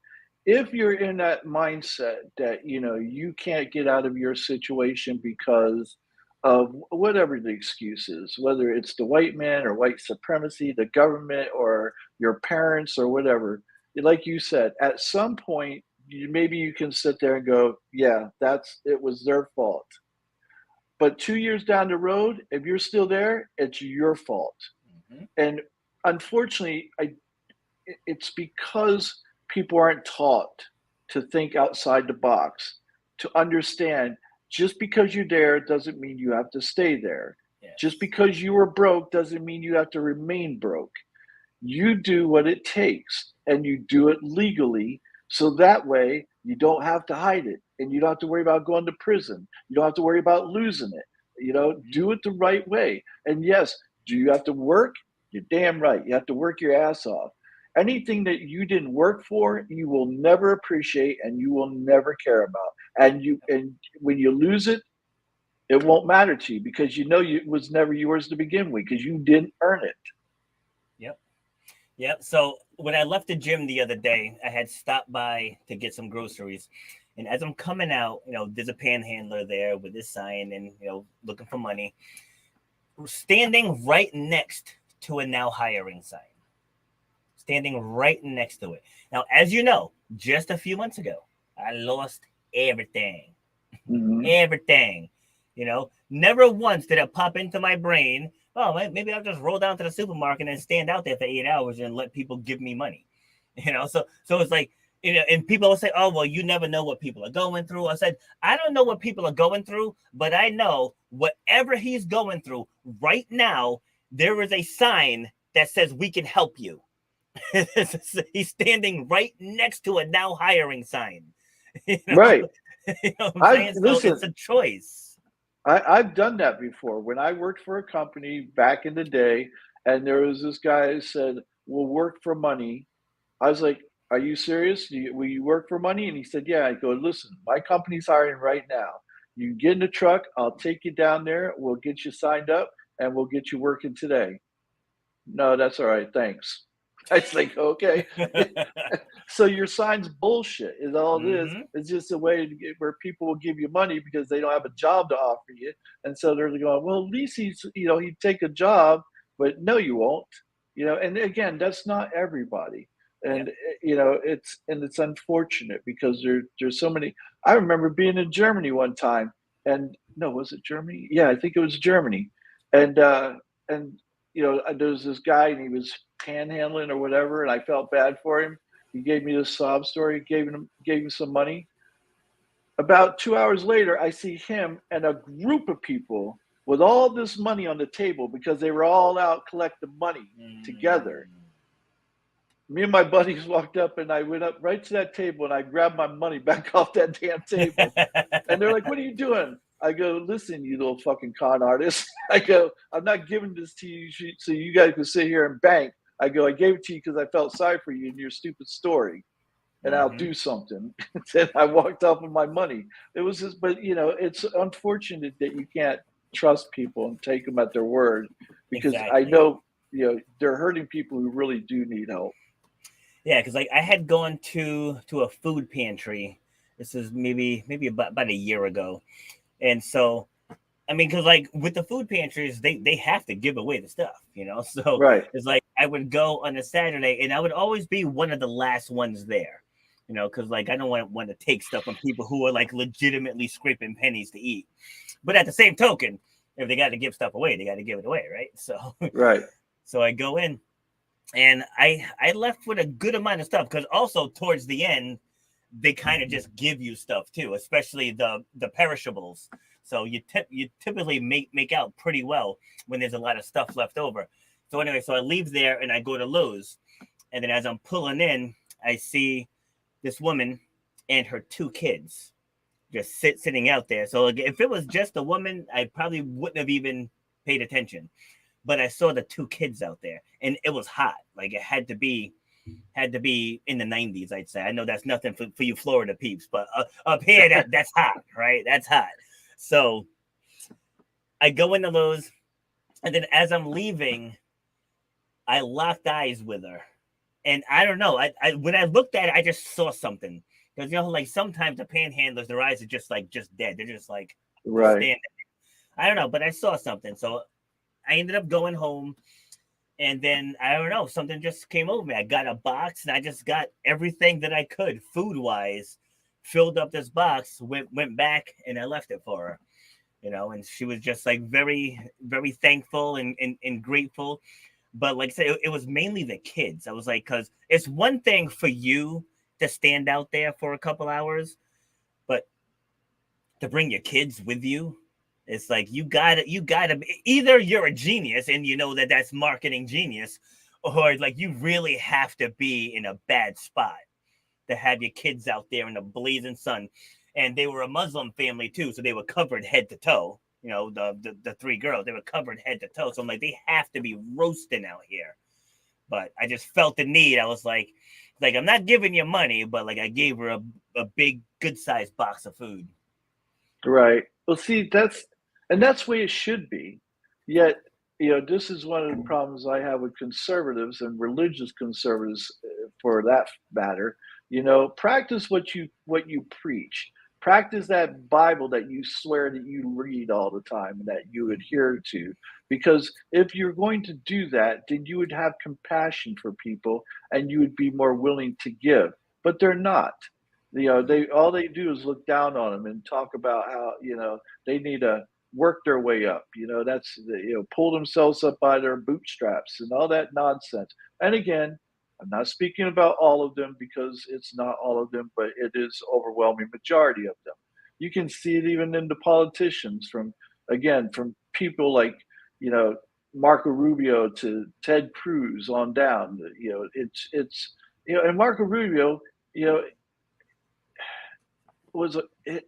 Speaker 1: If you're in that mindset that, you can't get out of your situation because of whatever the excuse is, whether it's the white man or white supremacy, the government or your parents or whatever, like you said, at some point, maybe you can sit there and go, yeah, it was their fault. But 2 years down the road, if you're still there, it's your fault. Mm-hmm. And unfortunately, it's because people aren't taught to think outside the box, to understand just because you're there doesn't mean you have to stay there. Yes. Just because you were broke doesn't mean you have to remain broke. You do what it takes, and you do it legally, so that way you don't have to hide it, and you don't have to worry about going to prison. You don't have to worry about losing it. Do it the right way. And yes, do you have to work? You're damn right. You have to work your ass off. Anything that you didn't work for, you will never appreciate and you will never care about. And when you lose it, it won't matter to you because it was never yours to begin with because you didn't earn it.
Speaker 2: Yep. So when I left the gym the other day, I had stopped by to get some groceries. And as I'm coming out, there's a panhandler there with his sign and, looking for money, standing right next to a now hiring sign. Standing right next to it. Now, as you know, just a few months ago, I lost everything. Mm-hmm. Everything. Never once did it pop into my brain, oh, maybe I'll just roll down to the supermarket and stand out there for 8 hours and let people give me money. So it's like, you know, and people will say, "Oh, well, you never know what people are going through." I said, "I don't know what people are going through, but I know whatever he's going through right now, there is a sign that says we can help you." He's standing right next to a now hiring sign. You know,
Speaker 1: Right.
Speaker 2: you know what I'm
Speaker 1: I
Speaker 2: saying? So it's
Speaker 1: listen.
Speaker 2: a choice.
Speaker 1: I've done that before. When I worked for a company back in the day, and there was this guy who said, "We'll work for money." I was like, "Are you serious? Will you work for money?" And he said, "Yeah." I go, "Listen, my company's hiring right now. You get in the truck. I'll take you down there. We'll get you signed up, and we'll get you working today." No, that's all right. Thanks. I was like, okay. So your sign's bullshit is all it is.
Speaker 2: Mm-hmm.
Speaker 1: It's just a way to get where people will give you money because they don't have a job to offer you. And so they're going, well, at least he'd take a job, but no, you won't. And again, that's not everybody.
Speaker 2: Yep.
Speaker 1: And it's unfortunate because there's so many. I remember being in Germany one time, and no, was it Germany? Yeah, I think it was Germany. And there was this guy and he was panhandling or whatever, and I felt bad for him. He gave me this sob story, gave him some money. About 2 hours later, I see him and a group of people with all this money on the table because they were all out collecting money together.
Speaker 2: Mm.
Speaker 1: Me and my buddies walked up and I went up right to that table and I grabbed my money back off that damn table. And they're like, "What are you doing?" I go, "Listen, you little fucking con artist." I go, "I'm not giving this to you so you guys can sit here and bank." I go, "I gave it to you because I felt sorry for you and your stupid story, and I'll
Speaker 2: Mm-hmm.
Speaker 1: do something." And I walked off with my money. It was just, but it's unfortunate that you can't trust people and take them at their word because I
Speaker 2: Exactly.
Speaker 1: know they're hurting people who really do need help.
Speaker 2: Yeah, because like I had gone to a food pantry. This is maybe about a year ago, and so I mean, because like with the food pantries, they have to give away the stuff, you know. So
Speaker 1: Right.
Speaker 2: it's like I would go on a Saturday, and I would always be one of the last ones there, you know, because like I don't want to take stuff from people who are like legitimately scraping pennies to eat. But at the same token, if they got to give stuff away, they got to give it away, right? So
Speaker 1: Right.
Speaker 2: so I go in, and I left with a good amount of stuff because also towards the end they kind of just give you stuff too, especially the perishables. So you typically make out pretty well when there's a lot of stuff left over. So anyway, so I leave there and I go to Lowe's, and then as I'm pulling in, I see this woman and her two kids just sitting out there. So like, if it was just a woman, I probably wouldn't have even paid attention. But I saw the two kids out there, and it was hot. Like it had to be in the 90s, I'd say. I know that's nothing for you Florida peeps, but up here that's hot, right? That's hot. So I go into Lowe's, and then as I'm leaving, I locked eyes with her, and I don't know. I when I looked at it, I just saw something because like sometimes the panhandlers, their eyes are just dead. They're just
Speaker 1: Right.
Speaker 2: standing. I don't know, but I saw something, so I ended up going home. And then I don't know, something just came over me. I got a box and I just got everything that I could food wise, filled up this box, went back and I left it for her, you know, and she was just like very, very thankful and grateful. But like I said, it was mainly the kids. I was like, because it's one thing for you to stand out there for a couple hours, but to bring your kids with you, it's like you gotta either you're a genius and you know that that's marketing genius, or like you really have to be in a bad spot to have your kids out there in the blazing sun. And they were a Muslim family too, so they were covered head to toe. You know, the three girls, they were covered head to toe. So I'm like, they have to be roasting out here. But I just felt the need. I was like I'm not giving you money, but like I gave her a big good sized box of food.
Speaker 1: Right. Well, see, that's the way it should be. Yet, this is one of the problems I have with conservatives and religious conservatives, for that matter. Practice what you preach. Practice that Bible that you swear that you read all the time and that you adhere to. Because if you're going to do that, then you would have compassion for people and you would be more willing to give. But they're not. They all they do is look down on them and talk about how they need to work their way up. Pull themselves up by their bootstraps and all that nonsense. And again, I'm not speaking about all of them because it's not all of them, but it is overwhelming majority of them. You can see it even in the politicians from people like, you know, Marco Rubio to Ted Cruz on down. You know, and Marco Rubio, you know,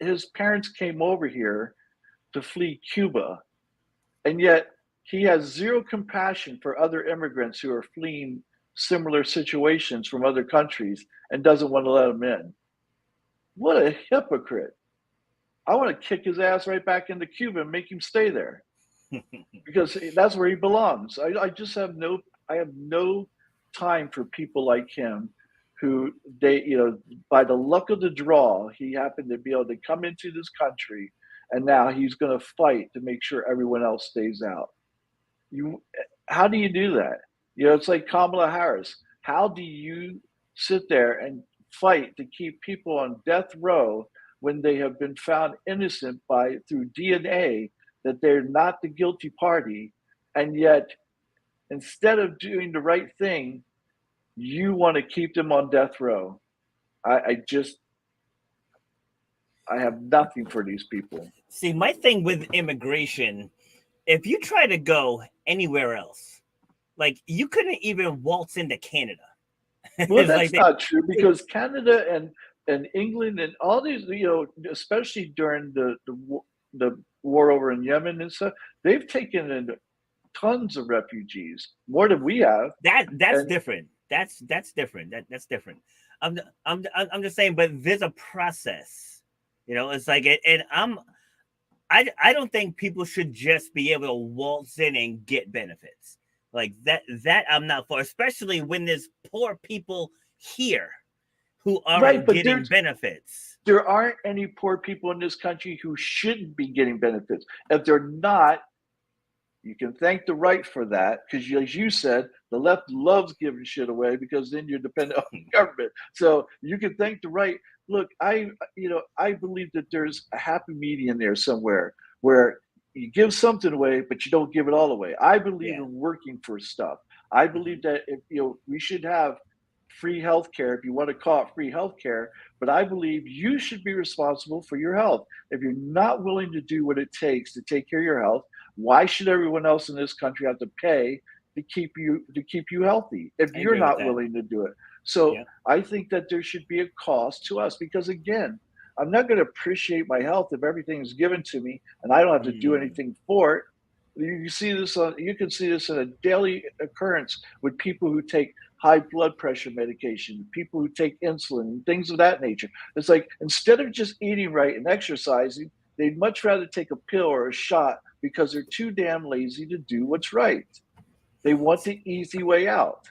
Speaker 1: his parents came over here to flee Cuba, and yet he has zero compassion for other immigrants who are fleeing similar situations from other countries and doesn't want to let them in. What a hypocrite. I want to kick his ass right back into Cuba and make him stay there because that's where he belongs. I have no time for people like him who by the luck of the draw, he happened to be able to come into this country, and now he's going to fight to make sure everyone else stays out. How do you do that? You know, it's like Kamala Harris. How do you sit there and fight to keep people on death row when they have been found innocent through DNA that they're not the guilty party, and yet instead of doing the right thing, you want to keep them on death row? I have nothing for these people.
Speaker 2: See, my thing with immigration, if you try to go anywhere else, like you couldn't even waltz into Canada.
Speaker 1: Well, that's not true, because Canada and England and all these, you know, especially during the war over in Yemen and stuff, they've taken in tons of refugees, more than we have.
Speaker 2: That's different. That's different. That's different. I'm just saying, but there's a process. You know, it's like, and I don't think people should just be able to waltz in and get benefits like that. I'm not for, especially when there's poor people here who aren't getting benefits.
Speaker 1: There aren't any poor people in this country who shouldn't be getting benefits. If they're not, you can thank the right for that, because as you said, the left loves giving shit away because then you're dependent on the government. So you can thank the right. Look, I believe that there's a happy medium there somewhere where you give something away, but you don't give it all away. I believe in working for stuff. I believe that we should have free healthcare, if you want to call it free healthcare, but I believe you should be responsible for your health. If you're not willing to do what it takes to take care of your health, why should everyone else in this country have to pay to keep you healthy if you're not willing to do it? So I think that there should be a cost to us, because again, I'm not going to appreciate my health if everything is given to me and I don't have to do anything for it. You can see this in a daily occurrence with people who take high blood pressure medication, people who take insulin and things of that nature. It's like, instead of just eating right and exercising, they'd much rather take a pill or a shot because they're too damn lazy to do what's right. They want the easy way out.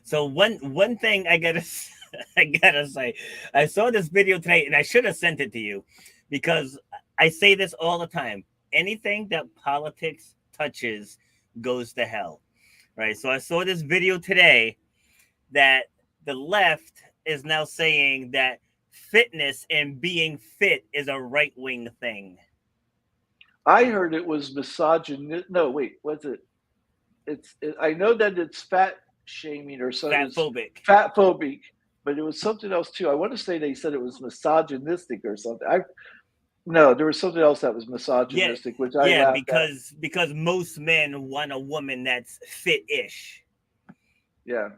Speaker 2: So one thing I gotta say, I saw this video today and I should have sent it to you, because I say this all the time. Anything that politics touches goes to hell, right? So I saw this video today that the left is now saying that fitness and being fit is a right-wing thing.
Speaker 1: I heard it was misogynistic. No, wait, what's it? I know that it's fat shaming or something. Fatphobic, but it was something else too. I want to say they said it was misogynistic or something. No, there was something else that was misogynistic, which I laughed
Speaker 2: because most men want a woman that's fit-ish.
Speaker 1: Yeah,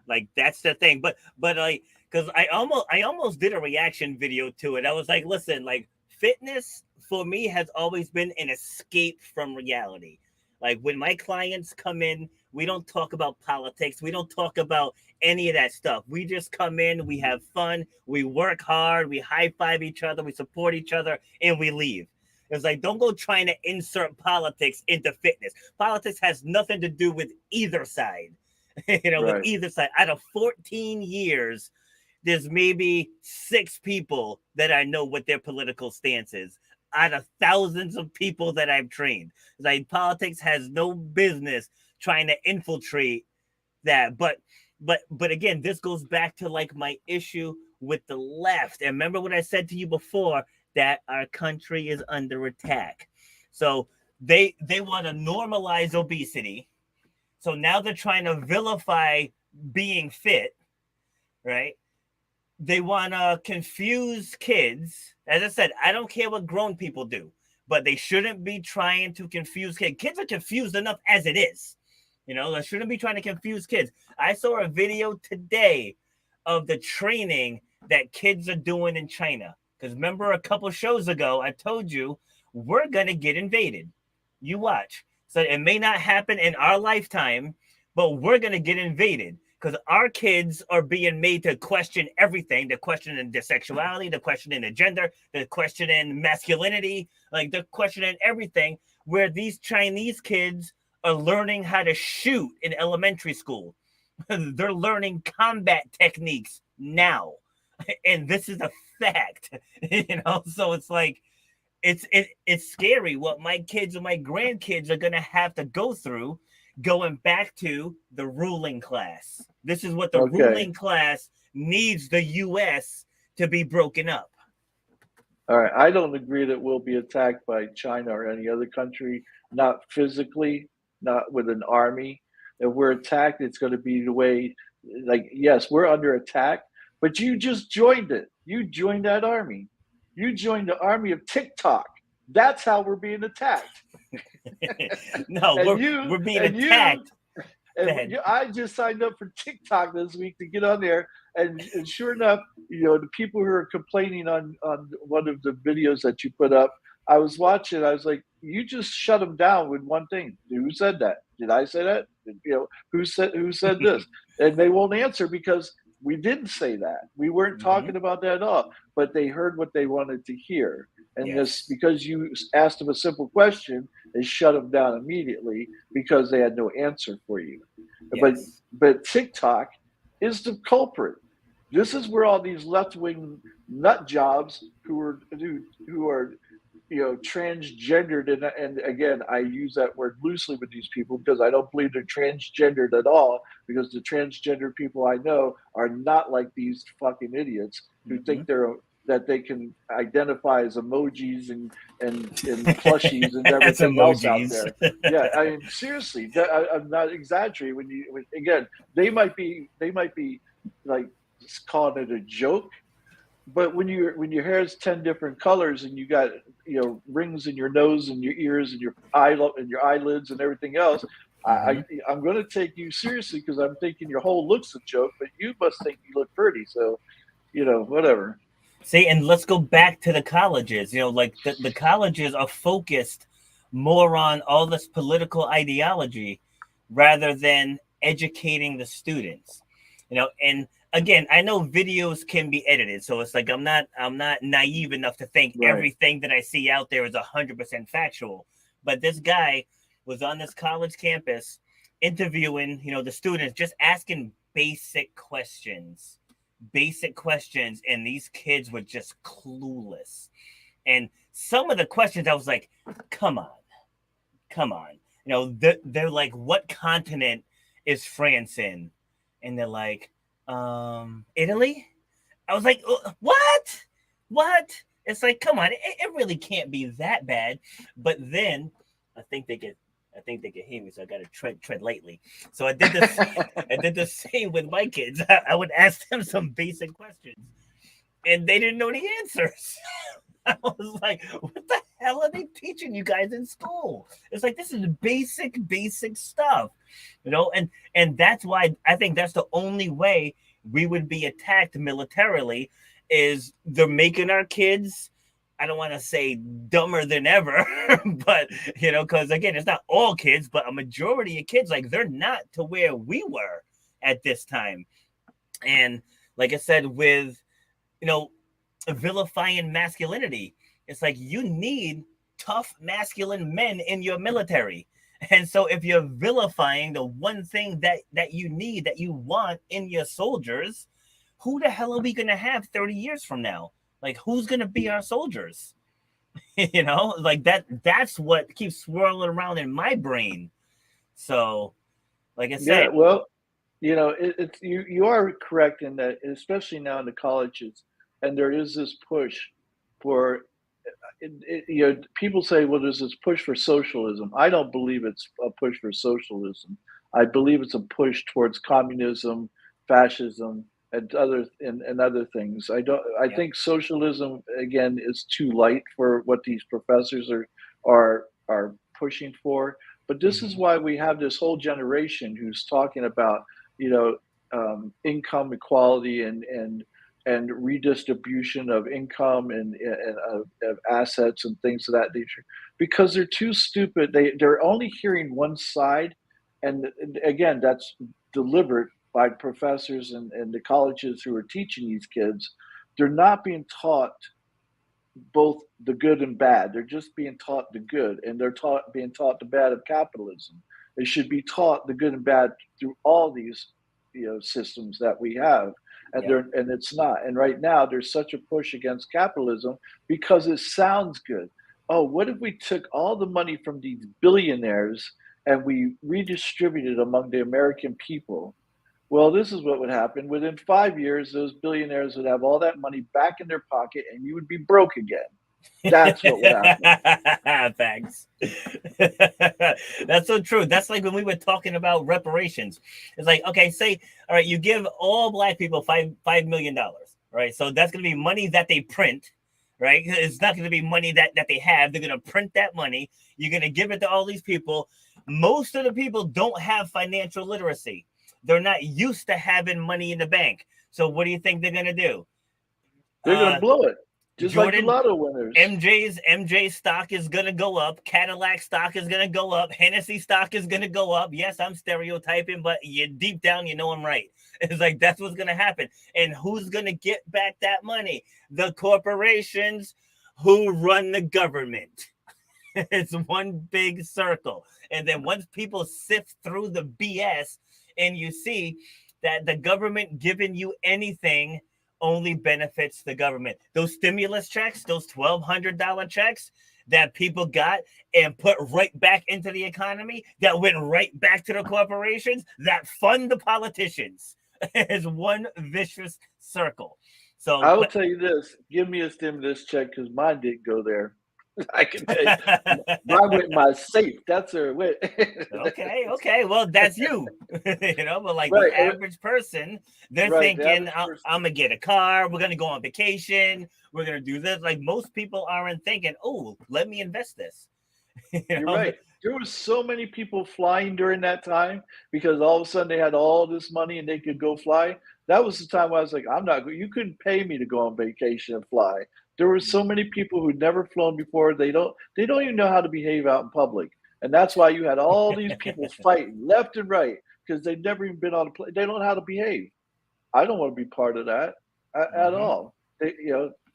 Speaker 2: like that's the thing. But like, because I almost did a reaction video to it. I was like, listen, like fitness for me has always been an escape from reality. Like when my clients come in, we don't talk about politics. We don't talk about any of that stuff. We just come in, we have fun, we work hard, we high five each other, we support each other, and we leave. It's like, don't go trying to insert politics into fitness. Politics has nothing to do with either side. With either side. Out of 14 years, there's maybe 6 people that I know what their political stance is. Out of thousands of people that I've trained. Like politics has no business trying to infiltrate that. But again, this goes back to like my issue with the left. And remember what I said to you before, that our country is under attack. So they want to normalize obesity. So now they're trying to vilify being fit. right? They want to confuse kids. As I said, I don't care what grown people do, but they shouldn't be trying to confuse kids. Kids are confused enough as it is. They shouldn't be trying to confuse kids. I saw a video today of the training that kids are doing in China. Because remember, a couple shows ago, I told you we're going to get invaded. You watch. So it may not happen in our lifetime, but we're going to get invaded because our kids are being made to question everything. They're questioning their sexuality, they're questioning their gender, they're questioning masculinity, like they're questioning everything. Where these Chinese kids are learning how to shoot in elementary school. They're learning combat techniques now. And this is a fact, So it's like, it's scary what my kids and my grandkids are going to have to go through going back to the ruling class. This is what the ruling class needs the U.S. to be broken up.
Speaker 1: All right. I don't agree that we'll be attacked by China or any other country, not physically, not with an army. If we're attacked, it's going to be the way, like, yes, we're under attack, but you just joined it. You joined that army. You joined the army of TikTok. That's how we're being attacked.
Speaker 2: No, we're being attacked.
Speaker 1: I just signed up for TikTok this week to get on there, and sure enough, the people who are complaining on one of the videos that you put up, I was watching. I was like, you just shut them down with one thing. Who said that? Did I say that? Who said this? And they won't answer because we didn't say that. We weren't talking about that at all. But they heard what they wanted to hear, and this because you asked them a simple question, they shut them down immediately because they had no answer for you. Yes. But TikTok is the culprit. This is where all these left-wing nut jobs who are transgendered, and again, I use that word loosely with these people because I don't believe they're transgendered at all, because the transgender people I know are not like these fucking idiots who think that they can identify as emojis and plushies and everything else out there. Yeah, I mean, seriously, I'm not exaggerating. Again, they might be like calling it a joke, but when your hair is 10 different colors and you got rings in your nose and your ears and your eyelids and everything else, I'm going to take you seriously because I'm thinking your whole look's a joke, but you must think you look pretty. So, whatever.
Speaker 2: See, and let's go back to the colleges. Like the colleges are focused more on all this political ideology rather than educating the students. And again, I know videos can be edited, so it's like I'm not naive enough to think everything that I see out there is 100% factual. But this guy was on this college campus interviewing, the students, just asking basic questions, and these kids were just clueless. And some of the questions I was like, come on. They're like, what continent is France in? And they're like, Italy? I was like, what? It's like, come on, it really can't be that bad. But then I think they can hear me, so I got to tread lightly. So I did this. I did the same with my kids. I would ask them some basic questions, and they didn't know the answers. I was like, what the hell are they teaching you guys in school? It's like, this is basic stuff, and that's why I think that's the only way we would be attacked militarily, is they're making our kids, I don't want to say dumber than ever, but, because again, it's not all kids, but a majority of kids, like, they're not to where we were at this time. And like I said, with, vilifying masculinity, it's like, you need tough masculine men in your military. And so if you're vilifying the one thing that you need, that you want in your soldiers, who the hell are we going to have 30 years from now? Like, who's going to be our soldiers? Like that's what keeps swirling around in my brain. So, like I said,
Speaker 1: yeah, well, it's you are correct in that, especially now in the colleges, and there is this push for, people say, well, there's this push for socialism. I don't believe it's a push for socialism. I believe it's a push towards communism, fascism, and other things. I
Speaker 2: Yep.
Speaker 1: think socialism again is too light for what these professors are pushing for. But this is
Speaker 2: Hmm.
Speaker 1: why we have this whole generation who's talking about, you know, income equality and redistribution of income and of assets and things of that nature, because they're too stupid. They're only hearing one side, and again, that's deliberate by professors and the colleges who are teaching these kids. They're not being taught both the good and bad. They're just being taught the good, and they're being taught the bad of capitalism. They should be taught the good and bad through all these, systems that we have,
Speaker 2: Yep.
Speaker 1: and it's not. And right now, there's such a push against capitalism because it sounds good. Oh, what if we took all the money from these billionaires and we redistributed among the American people? Well, this is what would happen. Within 5 years, those billionaires would have all that money back in their pocket and you would be broke again. That's what would happen.
Speaker 2: Thanks. That's so true. That's like when we were talking about reparations. It's like, okay, say, all right, you give all black people $5 million, right? So that's going to be money that they print, right? It's not going to be money that they have. They're going to print that money. You're going to give it to all these people. Most of the people don't have financial literacy. They're not used to having money in the bank. So what do you think they're going to do?
Speaker 1: They're going to
Speaker 2: Uh,
Speaker 1: blow it, just like the
Speaker 2: Jordan,
Speaker 1: lotto winners.
Speaker 2: MJ stock is gonna go up. Cadillac stock is gonna go up. Hennessy stock is gonna go up. Yes, I'm stereotyping, but you deep down you know I'm right. It's like that's what's gonna happen. And who's gonna get back that money? The corporations who run the government. It's one big circle. And then once people sift through the BS and you see that the government giving you anything only benefits the government. Those stimulus checks, those $1,200 checks that people got and put right back into the economy, that went right back to the corporations, that fund the politicians. It's one vicious circle. So,
Speaker 1: I will tell you this: give me a stimulus check because mine didn't go there. I can tell you, mine went in my safe. That's where it went.
Speaker 2: okay. Well, that's you, but like the
Speaker 1: Right,
Speaker 2: average person, they're
Speaker 1: right. The
Speaker 2: thinking,
Speaker 1: average person.
Speaker 2: I'm going to get a car. We're going to go on vacation. We're going to do this. Like most people aren't thinking, oh, let me invest this. you
Speaker 1: You're
Speaker 2: know,
Speaker 1: right. There were so many people flying during that time because all of a sudden they had all this money and they could go fly. That was the time where I was like, I'm not. You couldn't pay me to go on vacation and fly. There were so many people who'd never flown before. They don't. They don't even know how to behave out in public, and that's why you had all these people fighting left and right because they've never even been on a plane. They don't know how to behave. I don't want to be part of that at
Speaker 2: Mhm.
Speaker 1: all.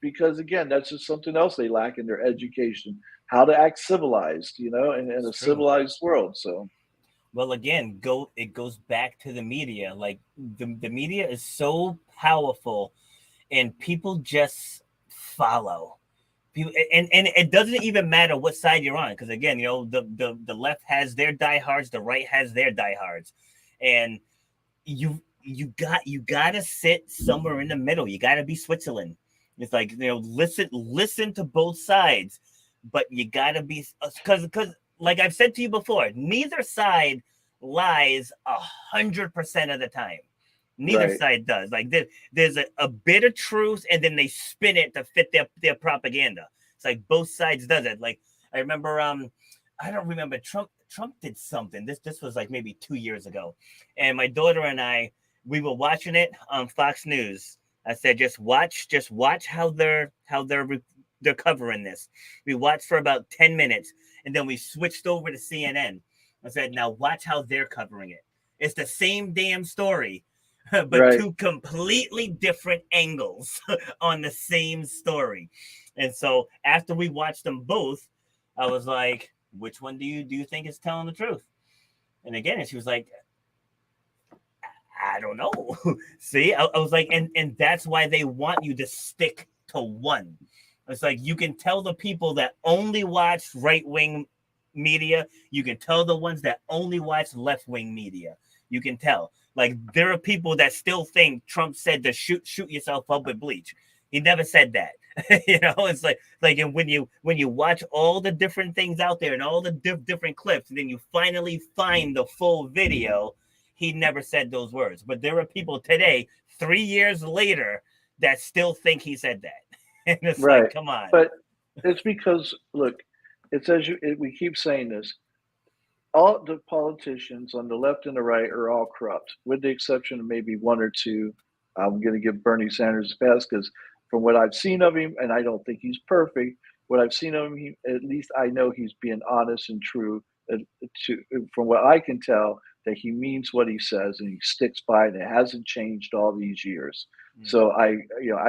Speaker 1: Because again, that's just something else they lack in their education, how to act civilized, in
Speaker 2: It's
Speaker 1: a
Speaker 2: true.
Speaker 1: civilized world. So
Speaker 2: Well, again, it goes back to the media. Like the media is so powerful, and people just follow. People, and it doesn't even matter what side you're on, because again, the left has their diehards, the right has their diehards, and you gotta sit somewhere in the middle. You gotta be Switzerland. It's like listen to both sides, but you gotta be because like I've said to you before, neither side lies 100% of the time. Neither
Speaker 1: right,
Speaker 2: side does. Like there's a bit of truth, and then they spin it to fit their propaganda. It's like both sides does it. Like I remember, I don't remember Trump did something. This was like maybe 2 years ago, and my daughter and I we were watching it on Fox News. I said, just watch how they're covering this. We watched for about 10 minutes, and then we switched over to CNN. I said, now watch how they're covering it. It's the same damn story, but
Speaker 1: right.
Speaker 2: two completely different angles on the same story. And so after we watched them both, I was like, which one do you think is telling the truth? And again, and she was like, I don't know. See, I was like, and that's why they want you to stick to one. It's like you can tell the people that only watch right wing media. You can tell the ones that only watch left wing media. You can tell. Like there are people that still think Trump said to shoot yourself up with bleach. He never said that. It's like and when you watch all the different things out there and all the different clips, and then you finally find the full video, he never said those words. But there are people today 3 years later that still think he said that. And it's
Speaker 1: Right.
Speaker 2: like, come on.
Speaker 1: But it's because, look, it's we keep saying this. All the politicians on the left and the right are all corrupt, with the exception of maybe one or two. I'm going to give Bernie Sanders a pass because from what I've seen of him, and I don't think he's perfect, what I've seen of him, at least I know he's being honest and true. From what I can tell, that he means what he says and he sticks by it. It hasn't changed all these years. So I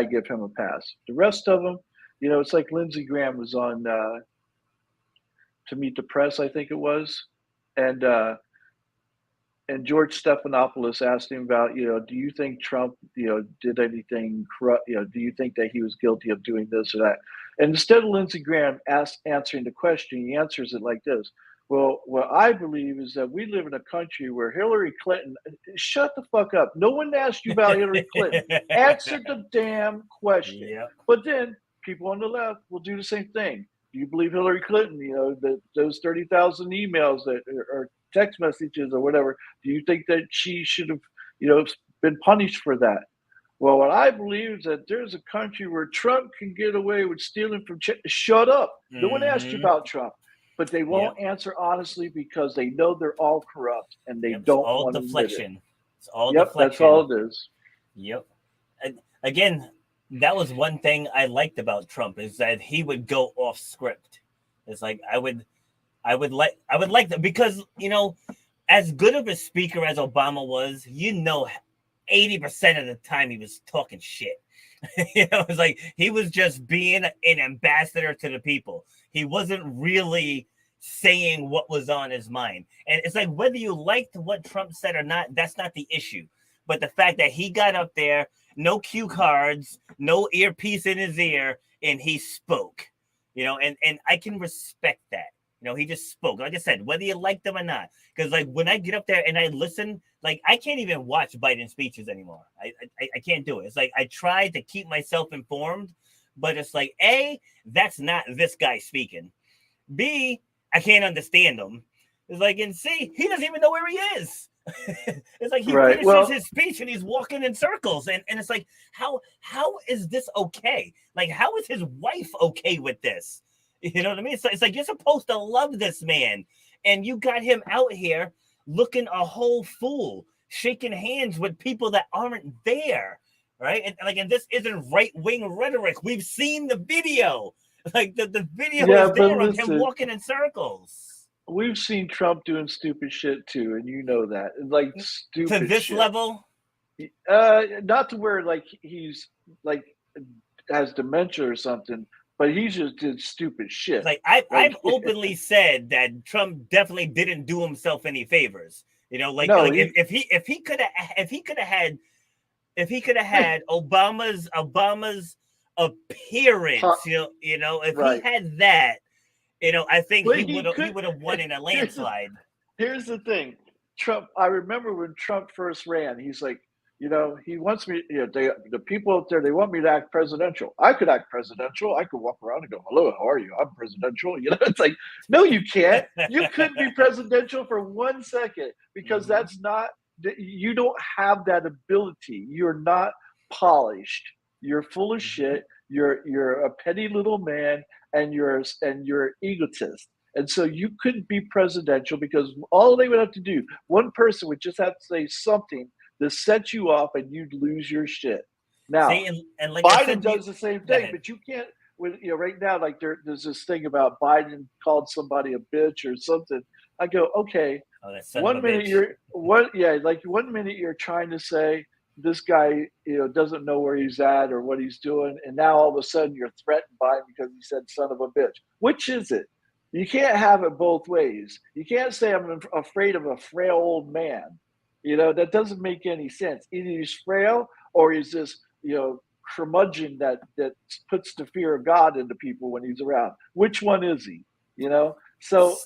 Speaker 1: give him a pass. The rest of them, it's like Lindsey Graham was on To Meet the Press, I think it was, and George Stephanopoulos asked him about, do you think Trump, did anything corrupt? Do you think that he was guilty of doing this or that? And instead of Lindsey Graham answering the question, he answers it like this. Well, what I believe is that we live in a country where Hillary Clinton, shut the fuck up. No one asked you about Hillary Clinton. Answer the damn question.
Speaker 2: Yep.
Speaker 1: But then people on the left will do the same thing. Do you believe Hillary Clinton, those 30,000 emails that are text messages or whatever, do you think that she should have, been punished for that? Well, what I believe is that there's a country where Trump can get away with stealing from shut up. No one asked you about Trump, but they won't answer honestly because they know they're all corrupt and they don't want to admit it.
Speaker 2: It's all deflection.
Speaker 1: That's all it is.
Speaker 2: Yep. Again, that was one thing I liked about Trump is that he would go off script. It's like I would like that because as good of a speaker as Obama was, 80% of the time he was talking shit. It's like he was just being an ambassador to the people. He wasn't really saying what was on his mind. And it's like whether you liked what Trump said or not, that's not the issue. But the fact that he got up there, no cue cards, no earpiece in his ear, and he spoke, and I can respect that. He just spoke. Like I said, whether you like them or not. Because like when I get up there and I listen, like I can't even watch Biden speeches anymore. I can't do it. It's like I try to keep myself informed, but it's like A, that's not this guy speaking. B, I can't understand him. It's like, and C, he doesn't even know where he is. It's like he finishes his speech and he's walking in circles. And it's like, how is this okay? Like, how is his wife okay with this? You know what I mean? It's like you're supposed to love this man. And you got him out here looking a whole fool, shaking hands with people that aren't there. Right. And this isn't right-wing rhetoric. We've seen the video. Like the video is there of him walking in circles.
Speaker 1: We've seen Trump doing stupid shit too, and you know that. Like stupid
Speaker 2: to this
Speaker 1: shit.
Speaker 2: Level?
Speaker 1: Not to where like he's like has dementia or something, but he just did stupid shit.
Speaker 2: Like I've openly said that Trump definitely didn't do himself any favors. If he could have had Obama's appearance, if he had that, I think he would have won in a landslide.
Speaker 1: Here's the thing, Trump. I remember when Trump first ran, he's like, he wants me. The people out there, they want me to act presidential. I could act presidential. I could walk around and go, "Hello, how are you? I'm presidential." It's like, no, you can't. You couldn't be presidential for 1 second because that's not. You don't have that ability. You're not polished. You're full of shit. You're a petty little man, and you're egotist. And so you couldn't be presidential because all they would have to do, one person would just have to say something to set you off, and you'd lose your shit. Now,
Speaker 2: and like
Speaker 1: Biden does the same thing, but you can't. Right now, like there's this thing about Biden called somebody a bitch or something. I go, okay. 1 minute 1 minute you're trying to say this guy, doesn't know where he's at or what he's doing, and now all of a sudden you're threatened by him because he said "son of a bitch." Which is it? You can't have it both ways. You can't say I'm afraid of a frail old man. That doesn't make any sense. Either he's frail or he's this, curmudgeon that puts the fear of God into people when he's around. Which one is he? So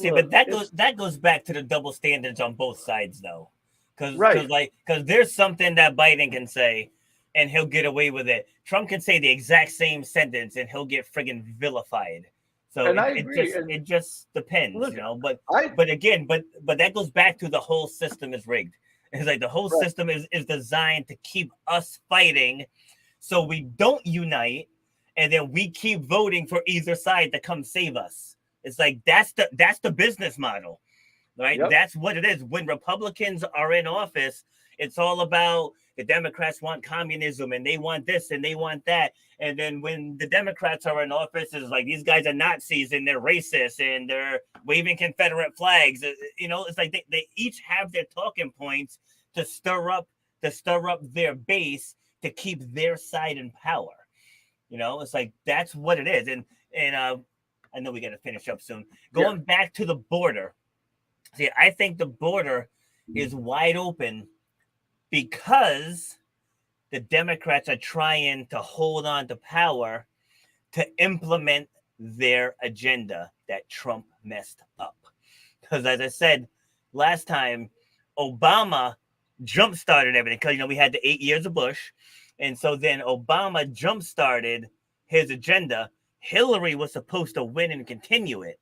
Speaker 2: but that goes back to the double standards on both sides, though, because there's something that Biden can say and he'll get away with it. Trump can say the exact same sentence and he'll get friggin' vilified. So it just depends, But again, that goes back to the whole system is rigged. It's like the whole system is designed to keep us fighting so we don't unite, and then we keep voting for either side to come save us. It's like that's the business model, right? Yep. That's what it is. When Republicans are in office, it's all about the Democrats want communism and they want this and they want that. And then when the Democrats are in office, it's like these guys are Nazis and they're racist and they're waving Confederate flags. You know, it's like they each have their talking points to stir up their base to keep their side in power. You know, it's like that's what it is. And I know we got to finish up soon. Going back to the border. See, I think the border is wide open because the Democrats are trying to hold on to power to implement their agenda that Trump messed up. Because as I said last time, Obama jump-started everything. Because, you know, we had the 8 years of Bush. And so then Obama jump-started his agenda. Hillary was supposed to win and continue it.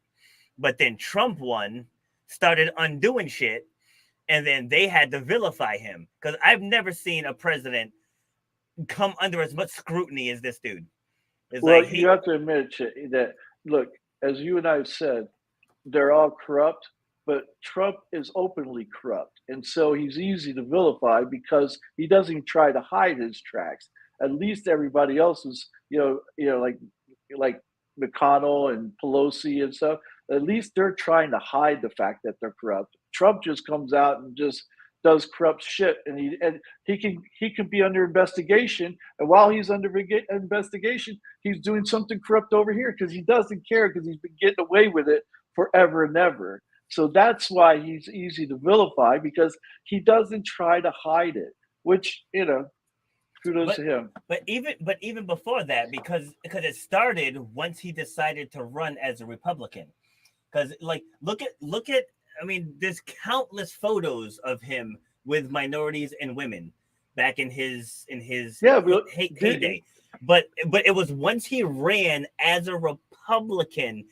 Speaker 2: But then Trump won, started undoing shit. And then they had to vilify him. Because I've never seen a president come under as much scrutiny as this dude. It's
Speaker 1: well,
Speaker 2: like
Speaker 1: you have to admit that, look, as you and I have said, they're all corrupt, but Trump is openly corrupt. And so he's easy to vilify because he doesn't try to hide his tracks. At least everybody else is, like McConnell and Pelosi and stuff, at least they're trying to hide the fact that they're corrupt. Trump just comes out and just does corrupt shit, and he can be under investigation, and while he's under investigation, he's doing something corrupt over here because he doesn't care because he's been getting away with it forever and ever. So that's why he's easy to vilify, because he doesn't try to hide it, which, you know, kudos to him.
Speaker 2: But even before that, because it started once he decided to run as a Republican. Because like look at I mean, there's countless photos of him with minorities and women back in his heyday. But it was once he ran as a Republican,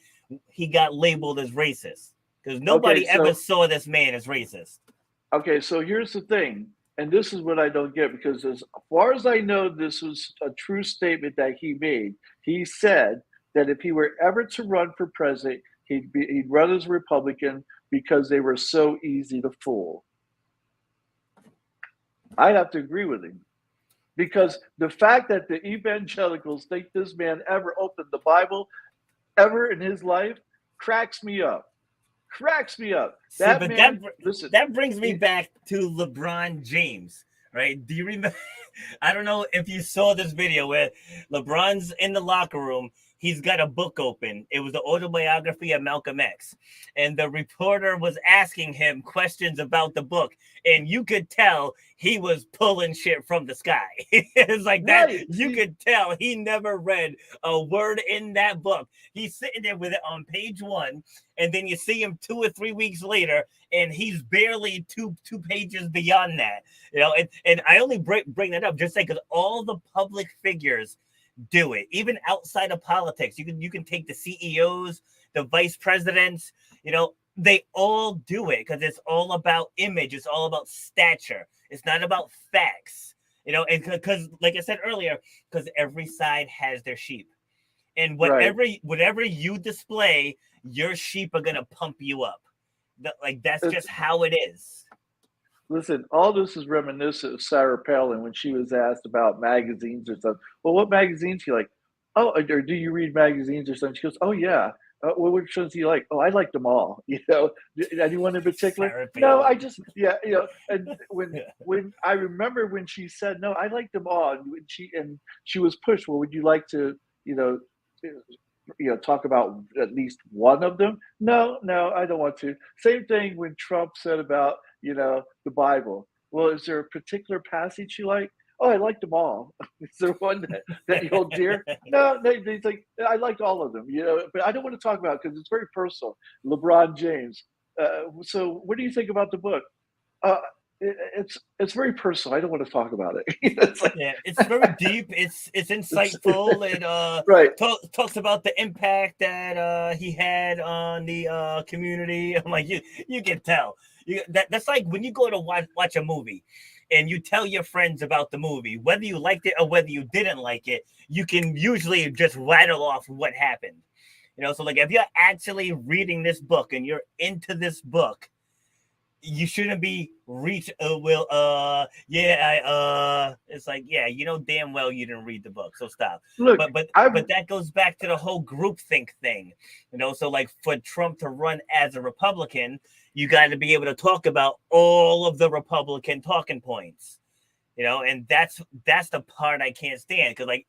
Speaker 2: he got labeled as racist, because nobody ever saw this man as racist.
Speaker 1: Okay, so here's the thing, and this is what I don't get, because as far as I know, this was a true statement that he made. He said that if he were ever to run for president, he'd run as a Republican because they were so easy to fool. I'd have to agree with him, because the fact that the evangelicals think this man ever opened the Bible ever in his life cracks me up.
Speaker 2: That brings me back to LeBron James, right? Do you remember? I don't know if you saw this video where LeBron's in the locker room. He's got a book open. It was the autobiography of Malcolm X. And the reporter was asking him questions about the book. And you could tell he was pulling shit from the sky. It's like that. Right. You could tell he never read a word in that book. He's sitting there with it on page 1. And then you see him 2 or 3 weeks later, and he's barely two pages beyond that. You know, and I only bring that up just say because all the public figures do it, even outside of politics. You can take the CEOs, the vice presidents, you know, they all do it because it's all about image. It's all about stature. It's not about facts, you know, and because like I said earlier, because every side has their sheep, and whatever you display, your sheep are going to pump you up. That's just how it is.
Speaker 1: Listen, all this is reminiscent of Sarah Palin when she was asked about magazines or something. Well, what magazines do you like? Oh, or do you read magazines or something? She goes, oh, yeah. Well, which ones do you like? Oh, I like them all. You know, anyone in particular? No, I just, you know, and when I remember when she said, no, I like them all. And she was pushed. Well, would you like to, you know, talk about at least one of them? No, I don't want to. Same thing when Trump said about, you know, the Bible. Well, is there a particular passage you like? Oh, I like them all. Is there one that you hold dear? No, they like, I like all of them, you know, but I don't want to talk about it because it's very personal. LeBron James. So what do you think about the book? It's very personal. I don't want to talk about it.
Speaker 2: It's very deep. It's insightful. It
Speaker 1: right.
Speaker 2: Talks about the impact that he had on the community. I'm like, you can tell. That's like when you go to watch a movie and you tell your friends about the movie, whether you liked it or whether you didn't like it, you can usually just rattle off what happened. So like if you're actually reading this book and you're into this book, you shouldn't be it's like, yeah, damn well you didn't read the book, so stop.
Speaker 1: Look,
Speaker 2: but that goes back to the whole groupthink thing. So like for Trump to run as a Republican, you got to be able to talk about all of the Republican talking points. And that's the part I can't stand, because like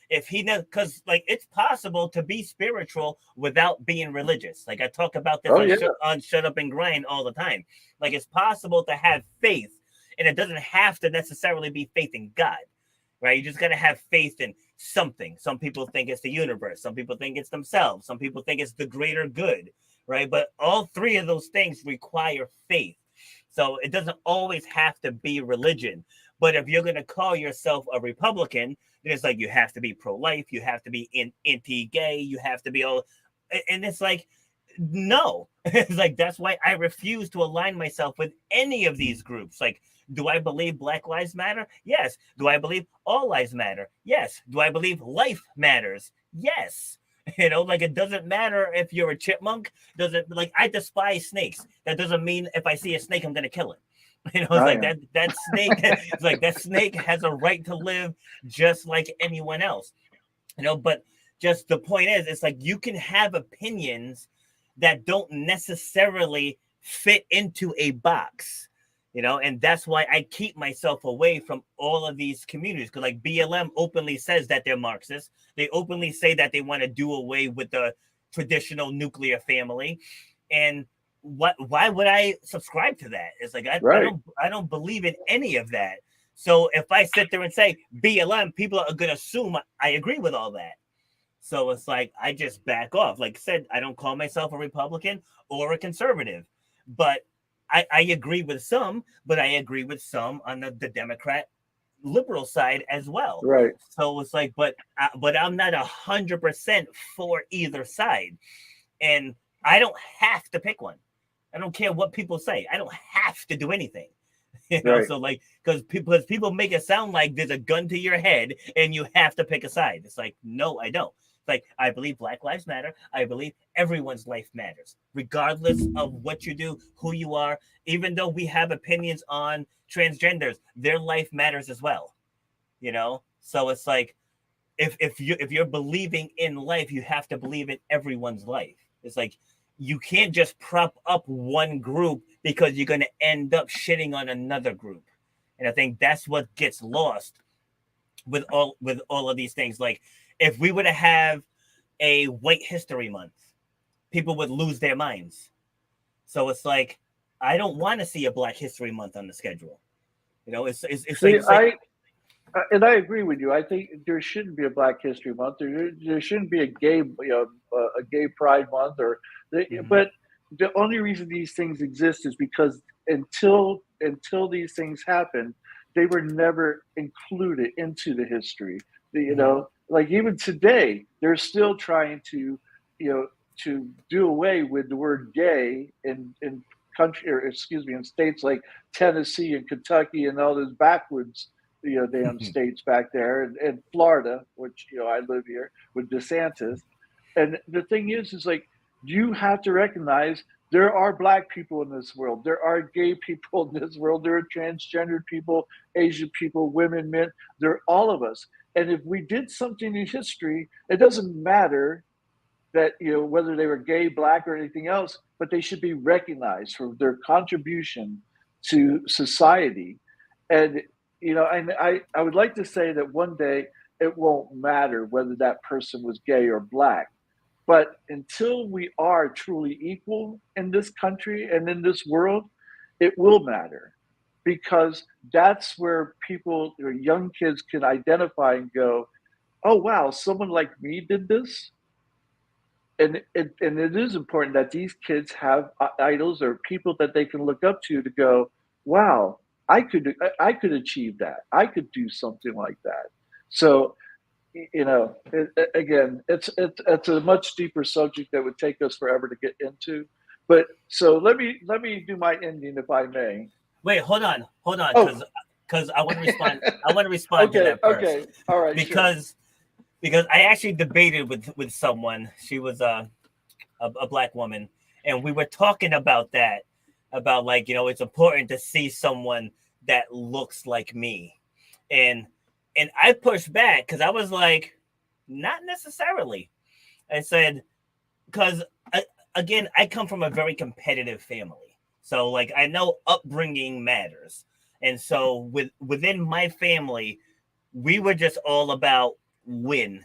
Speaker 2: if he knows, because like it's possible to be spiritual without being religious. Like I talk about this on Shut Up and Grind all the time. Like it's possible to have faith, and it doesn't have to necessarily be faith in God, right? You just got to have faith in something. Some people think it's the universe. Some people think it's themselves. Some people think it's the greater good, right? But all three of those things require faith. So it doesn't always have to be religion. But if you're going to call yourself a Republican, then it's like you have to be pro-life, you have to be anti-gay, you have to be all, and it's like, no. It's like, that's why I refuse to align myself with any of these groups. Like, do I believe Black Lives Matter? Yes. Do I believe all lives matter? Yes. Do I believe life matters? Yes. Like it doesn't matter if you're a chipmunk. Like I despise snakes. That doesn't mean if I see a snake, I'm going to kill it. It's like that snake. It's like that snake has a right to live just like anyone else. But just the point is, it's like you can have opinions that don't necessarily fit into a box. And that's why I keep myself away from all of these communities, because like BLM openly says that they're Marxists. They openly say that they want to do away with the traditional nuclear family. And why would I subscribe to that? It's like I don't believe in any of that. So if I sit there and say BLM, people are gonna assume I agree with all that. So it's like I just back off. Like I said, I don't call myself a Republican or a conservative, but I agree with some, but I agree with some on the Democrat liberal side as well.
Speaker 1: Right.
Speaker 2: So it's like, but I'm not 100% for either side, and I don't have to pick one. I don't care what people say. I don't have to do anything. So like, because people make it sound like there's a gun to your head and you have to pick a side. It's like, no, I don't. It's like, I believe Black Lives Matter. I believe everyone's life matters, regardless of what you do, who you are. Even though we have opinions on transgenders, their life matters as well. So it's like, if you're believing in life, you have to believe in everyone's life. It's like, you can't just prop up one group because you're going to end up shitting on another group. And I think that's what gets lost with all of these things. Like if we were to have a White History Month, people would lose their minds. So it's like, I don't want to see a Black History Month on the schedule.
Speaker 1: And I agree with you. I think there shouldn't be a Black History Month. There shouldn't be a gay Pride Month, but the only reason these things exist is because until these things happen, they were never included into the history. Like even today, they're still trying to do away with the word gay in states like Tennessee and Kentucky and all those backwoods damn states back there, and Florida, which I live here with DeSantis. And the thing is like, you have to recognize there are Black people in this world, there are gay people in this world, there are transgendered people, Asian people, women, men. They're all of us. And if we did something in history, it doesn't matter that whether they were gay, Black, or anything else, but they should be recognized for their contribution to society. And and I would like to say that one day it won't matter whether that person was gay or Black. But until we are truly equal in this country and in this world, it will matter, because that's where people or young kids can identify and go, oh, wow, someone like me did this. And it is important that these kids have idols or people that they can look up to go, wow, I could achieve that. I could do something like that. So, again, it's a much deeper subject that would take us forever to get into. But so let me do my ending if I may.
Speaker 2: Wait, hold on,
Speaker 1: Oh,
Speaker 2: because I want to respond. I want to respond to
Speaker 1: okay,
Speaker 2: that first
Speaker 1: okay, all right, sure.
Speaker 2: because I actually debated with someone. She was a black woman, and we were talking about that, about like, it's important to see someone that looks like me, and I pushed back because I was like, not necessarily. I said, because again, I come from a very competitive family, so like I know upbringing matters, and so within my family, we were just all about win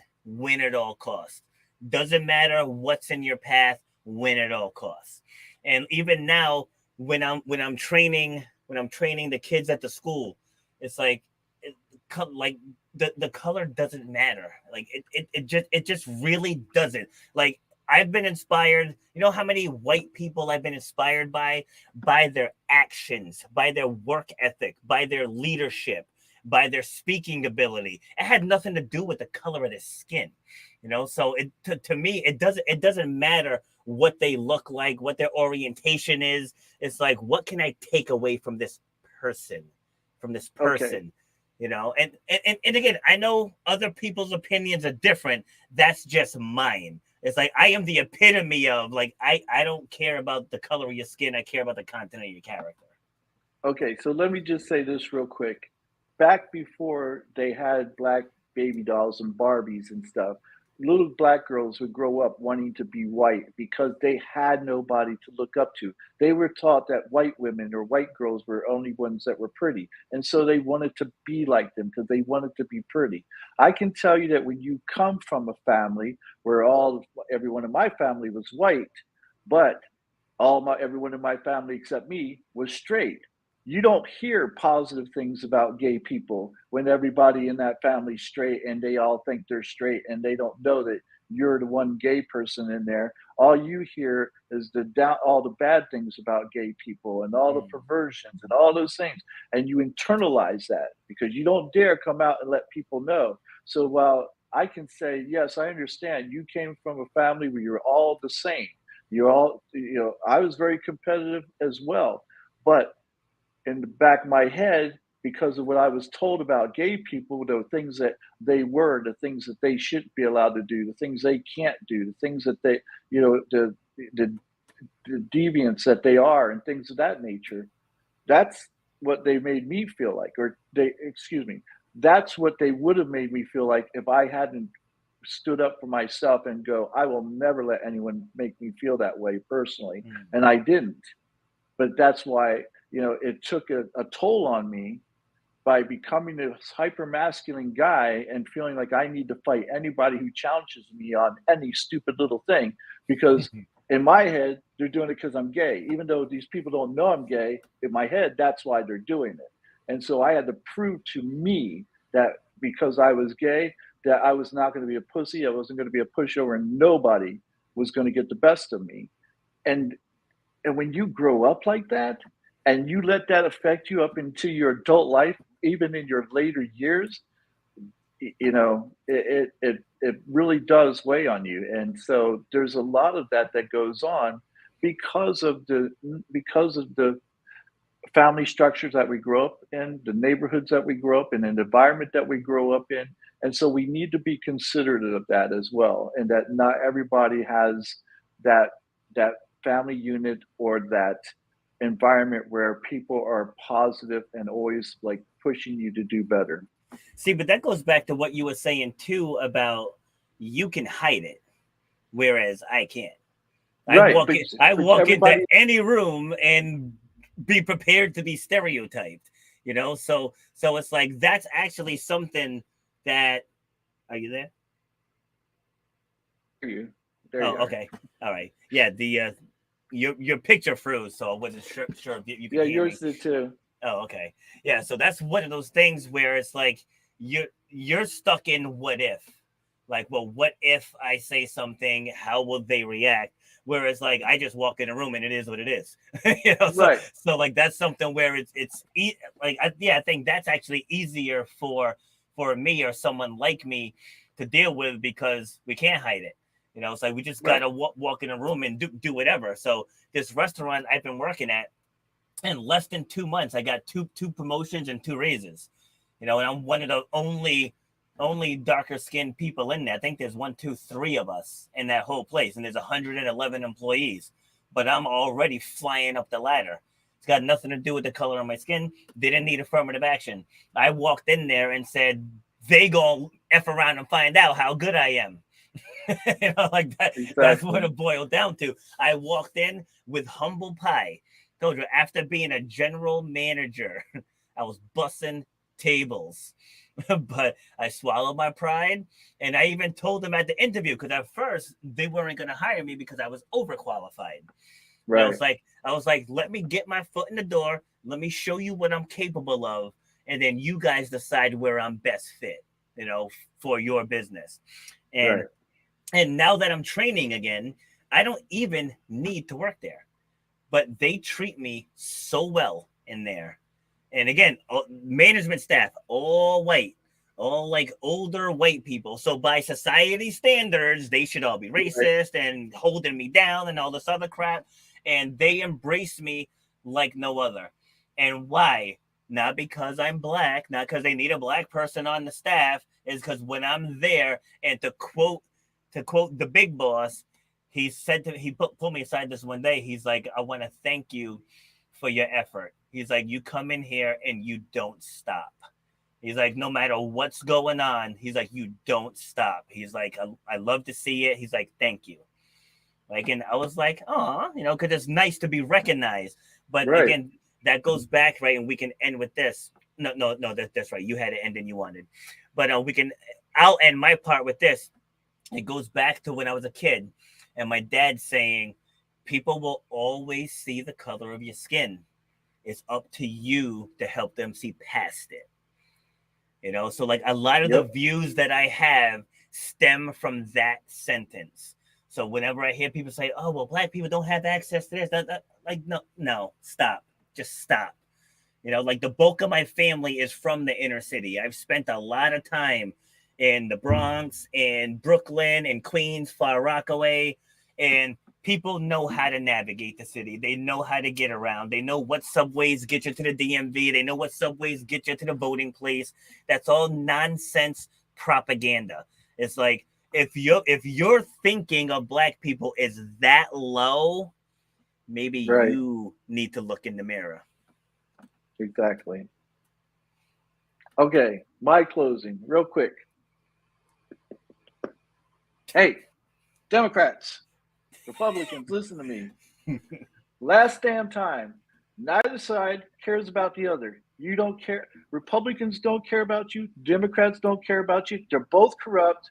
Speaker 2: at all costs. Doesn't matter what's in your path, win at all costs. And even now, when I'm training the kids at the school, it's like like the color doesn't matter. Like it just really doesn't. Like I've been inspired. You know how many white people I've been inspired by their actions, by their work ethic, by their leadership, by their speaking ability. It had nothing to do with the color of their skin. So to me, it doesn't matter what they look like, what their orientation is. It's like, what can I take away from this person, from this
Speaker 1: Okay,
Speaker 2: person? And again, I know other people's opinions are different. That's just mine. It's like I am the epitome of like I don't care about the color of your skin. I care about the content of your character.
Speaker 1: okay. So let me just say this real quick. Back before they had black baby dolls and Barbies and stuff, little black girls would grow up wanting to be white because they had nobody to look up to. They were taught that white women or white girls were only ones that were pretty. And so they wanted to be like them because they wanted to be pretty. I can tell you that when you come from a family where everyone in my family was white, but everyone in my family except me was straight. You don't hear positive things about gay people when everybody in that family's straight and they all think they're straight and they don't know that you're the one gay person in there. All you hear is all the bad things about gay people and all the
Speaker 2: Mm.
Speaker 1: perversions and all those things, and you internalize that because you don't dare come out and let people know. So while I can say yes, I understand you came from a family where you're all the same, I was very competitive as well. But in the back of my head, because of what I was told about gay people, the things that the things that they shouldn't be allowed to do, the things they can't do, the things that the, the deviants that they are, and things of that nature. That's what they made me feel like, excuse me, that's what they would have made me feel like if I hadn't stood up for myself and go, I will never let anyone make me feel that way personally.
Speaker 2: Mm.
Speaker 1: And I didn't. But that's why, it took a toll on me by becoming this hyper masculine guy and feeling like I need to fight anybody who challenges me on any stupid little thing. Because in my head, they're doing it because I'm gay. Even though these people don't know I'm gay, in my head, that's why they're doing it. And so I had to prove to me that because I was gay, that I was not going to be a pussy. I wasn't going to be a pushover, and nobody was going to get the best of me. And when you grow up like that, and you let that affect you up into your adult life, even in your later years, it really does weigh on you. And so there's a lot of that goes on because of the family structures that we grow up in, the neighborhoods that we grow up in, and the environment that we grow up in. And so we need to be considerate of that as well, and that not everybody has that that family unit or that environment where people are positive and always like pushing you to do better.
Speaker 2: See, but that goes back to what you were saying too about you can hide it, whereas I can't. I
Speaker 1: Right,
Speaker 2: walk in, I
Speaker 1: but
Speaker 2: walk into
Speaker 1: everybody.
Speaker 2: any room and be prepared to be stereotyped. So it's like that's actually something that. Are you there?
Speaker 1: You there you
Speaker 2: Oh,
Speaker 1: are.
Speaker 2: okay, all right. Yeah, the your picture froze, so I wasn't sure if you could
Speaker 1: Yeah,
Speaker 2: hear
Speaker 1: yours
Speaker 2: me.
Speaker 1: did too.
Speaker 2: Oh, okay. Yeah, so that's one of those things where it's like you're stuck in what if. Like, well, what if I say something? How will they react? Whereas, like, I just walk in a room and it is what it is. So
Speaker 1: Right.
Speaker 2: like that's something where I think that's actually easier for me or someone like me to deal with because we can't hide it. You know, it's like we just gotta walk in a room and do whatever. So this restaurant I've been working at, in less than 2 months, I got two promotions and 2 raises. You know, and I'm one of the only darker skinned people in there. I think there's 1, 2, 3 of us in that whole place, and there's 111 employees. But I'm already flying up the ladder. It's got nothing to do with the color of my skin. They didn't need affirmative action. I walked in there and said, they gonna F around and find out how good I am. You know, like that. Exactly. That's what it boiled down to. I walked in with humble pie. Told you, after being a general manager, I was bussing tables. But I swallowed my pride, and I even told them at the interview, because at first they weren't going to hire me because I was overqualified. Right. I was like, let me get my foot in the door. Let me show you what I'm capable of, and then you guys decide where I'm best fit, you know, for your business. And right. And now that I'm training again, I don't even need to work there, but they treat me so well in there. And again, management staff, all white, all like older white people. So by society standards, they should all be racist and holding me down and all this other crap. And they embrace me like no other. And why? Not because I'm black, not because they need a black person on the staff, is because when I'm there, and to quote the big boss, he said he pulled me aside this one day. He's like, I want to thank you for your effort. He's like, you come in here and you don't stop. He's like, no matter what's going on, he's like, you don't stop. He's like, I love to see it. He's like, thank you. Like, and I was like, oh, you know, because it's nice to be recognized. But again, that goes back, right? And we can end with this. No, that's right. You had to end and you wanted. But I'll end my part with this. It goes back to when I was a kid and my dad saying, people will always see the color of your skin. It's up to you to help them see past it. You know, so like a lot of the views that I have stem from that sentence. So whenever I hear people say, oh, well, black people don't have access to this, like, no, stop. Just stop. You know, like the bulk of my family is from the inner city. I've spent a lot of time in the Bronx, in Brooklyn, in Queens, Far Rockaway, and people know how to navigate the city. They know how to get around. They know what subways get you to the DMV. They know what subways get you to the voting place. That's all nonsense propaganda. It's like, if you're thinking of black people is that low, maybe you need to look in the mirror.
Speaker 1: Exactly. Okay, my closing, real quick. Hey, Democrats, Republicans, listen to me. Last damn time, neither side cares about the other. You don't care. Republicans don't care about you. Democrats don't care about you. They're both corrupt.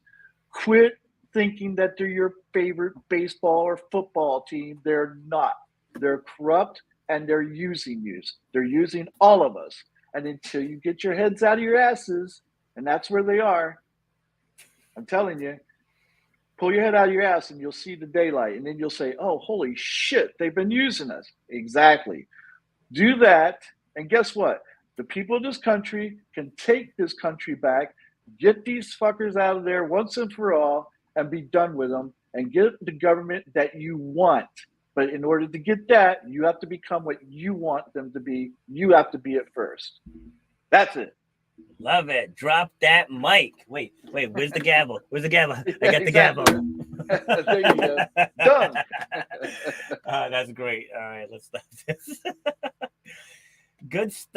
Speaker 1: Quit thinking that they're your favorite baseball or football team. They're not. They're corrupt and they're using you. They're using all of us. And until you get your heads out of your asses, and that's where they are, I'm telling you, pull your head out of your ass and you'll see the daylight. And then you'll say, oh, holy shit, they've been using us. Exactly. Do that. And guess what? The people of this country can take this country back, get these fuckers out of there once and for all, and be done with them and get the government that you want. But in order to get that, you have to become what you want them to be. You have to be it first. That's it.
Speaker 2: Love it. Drop that mic. Wait. Where's the gavel? Where's the gavel? I got the gavel.
Speaker 1: There you go. Done.
Speaker 2: That's great. All right, let's stop this. Good stuff.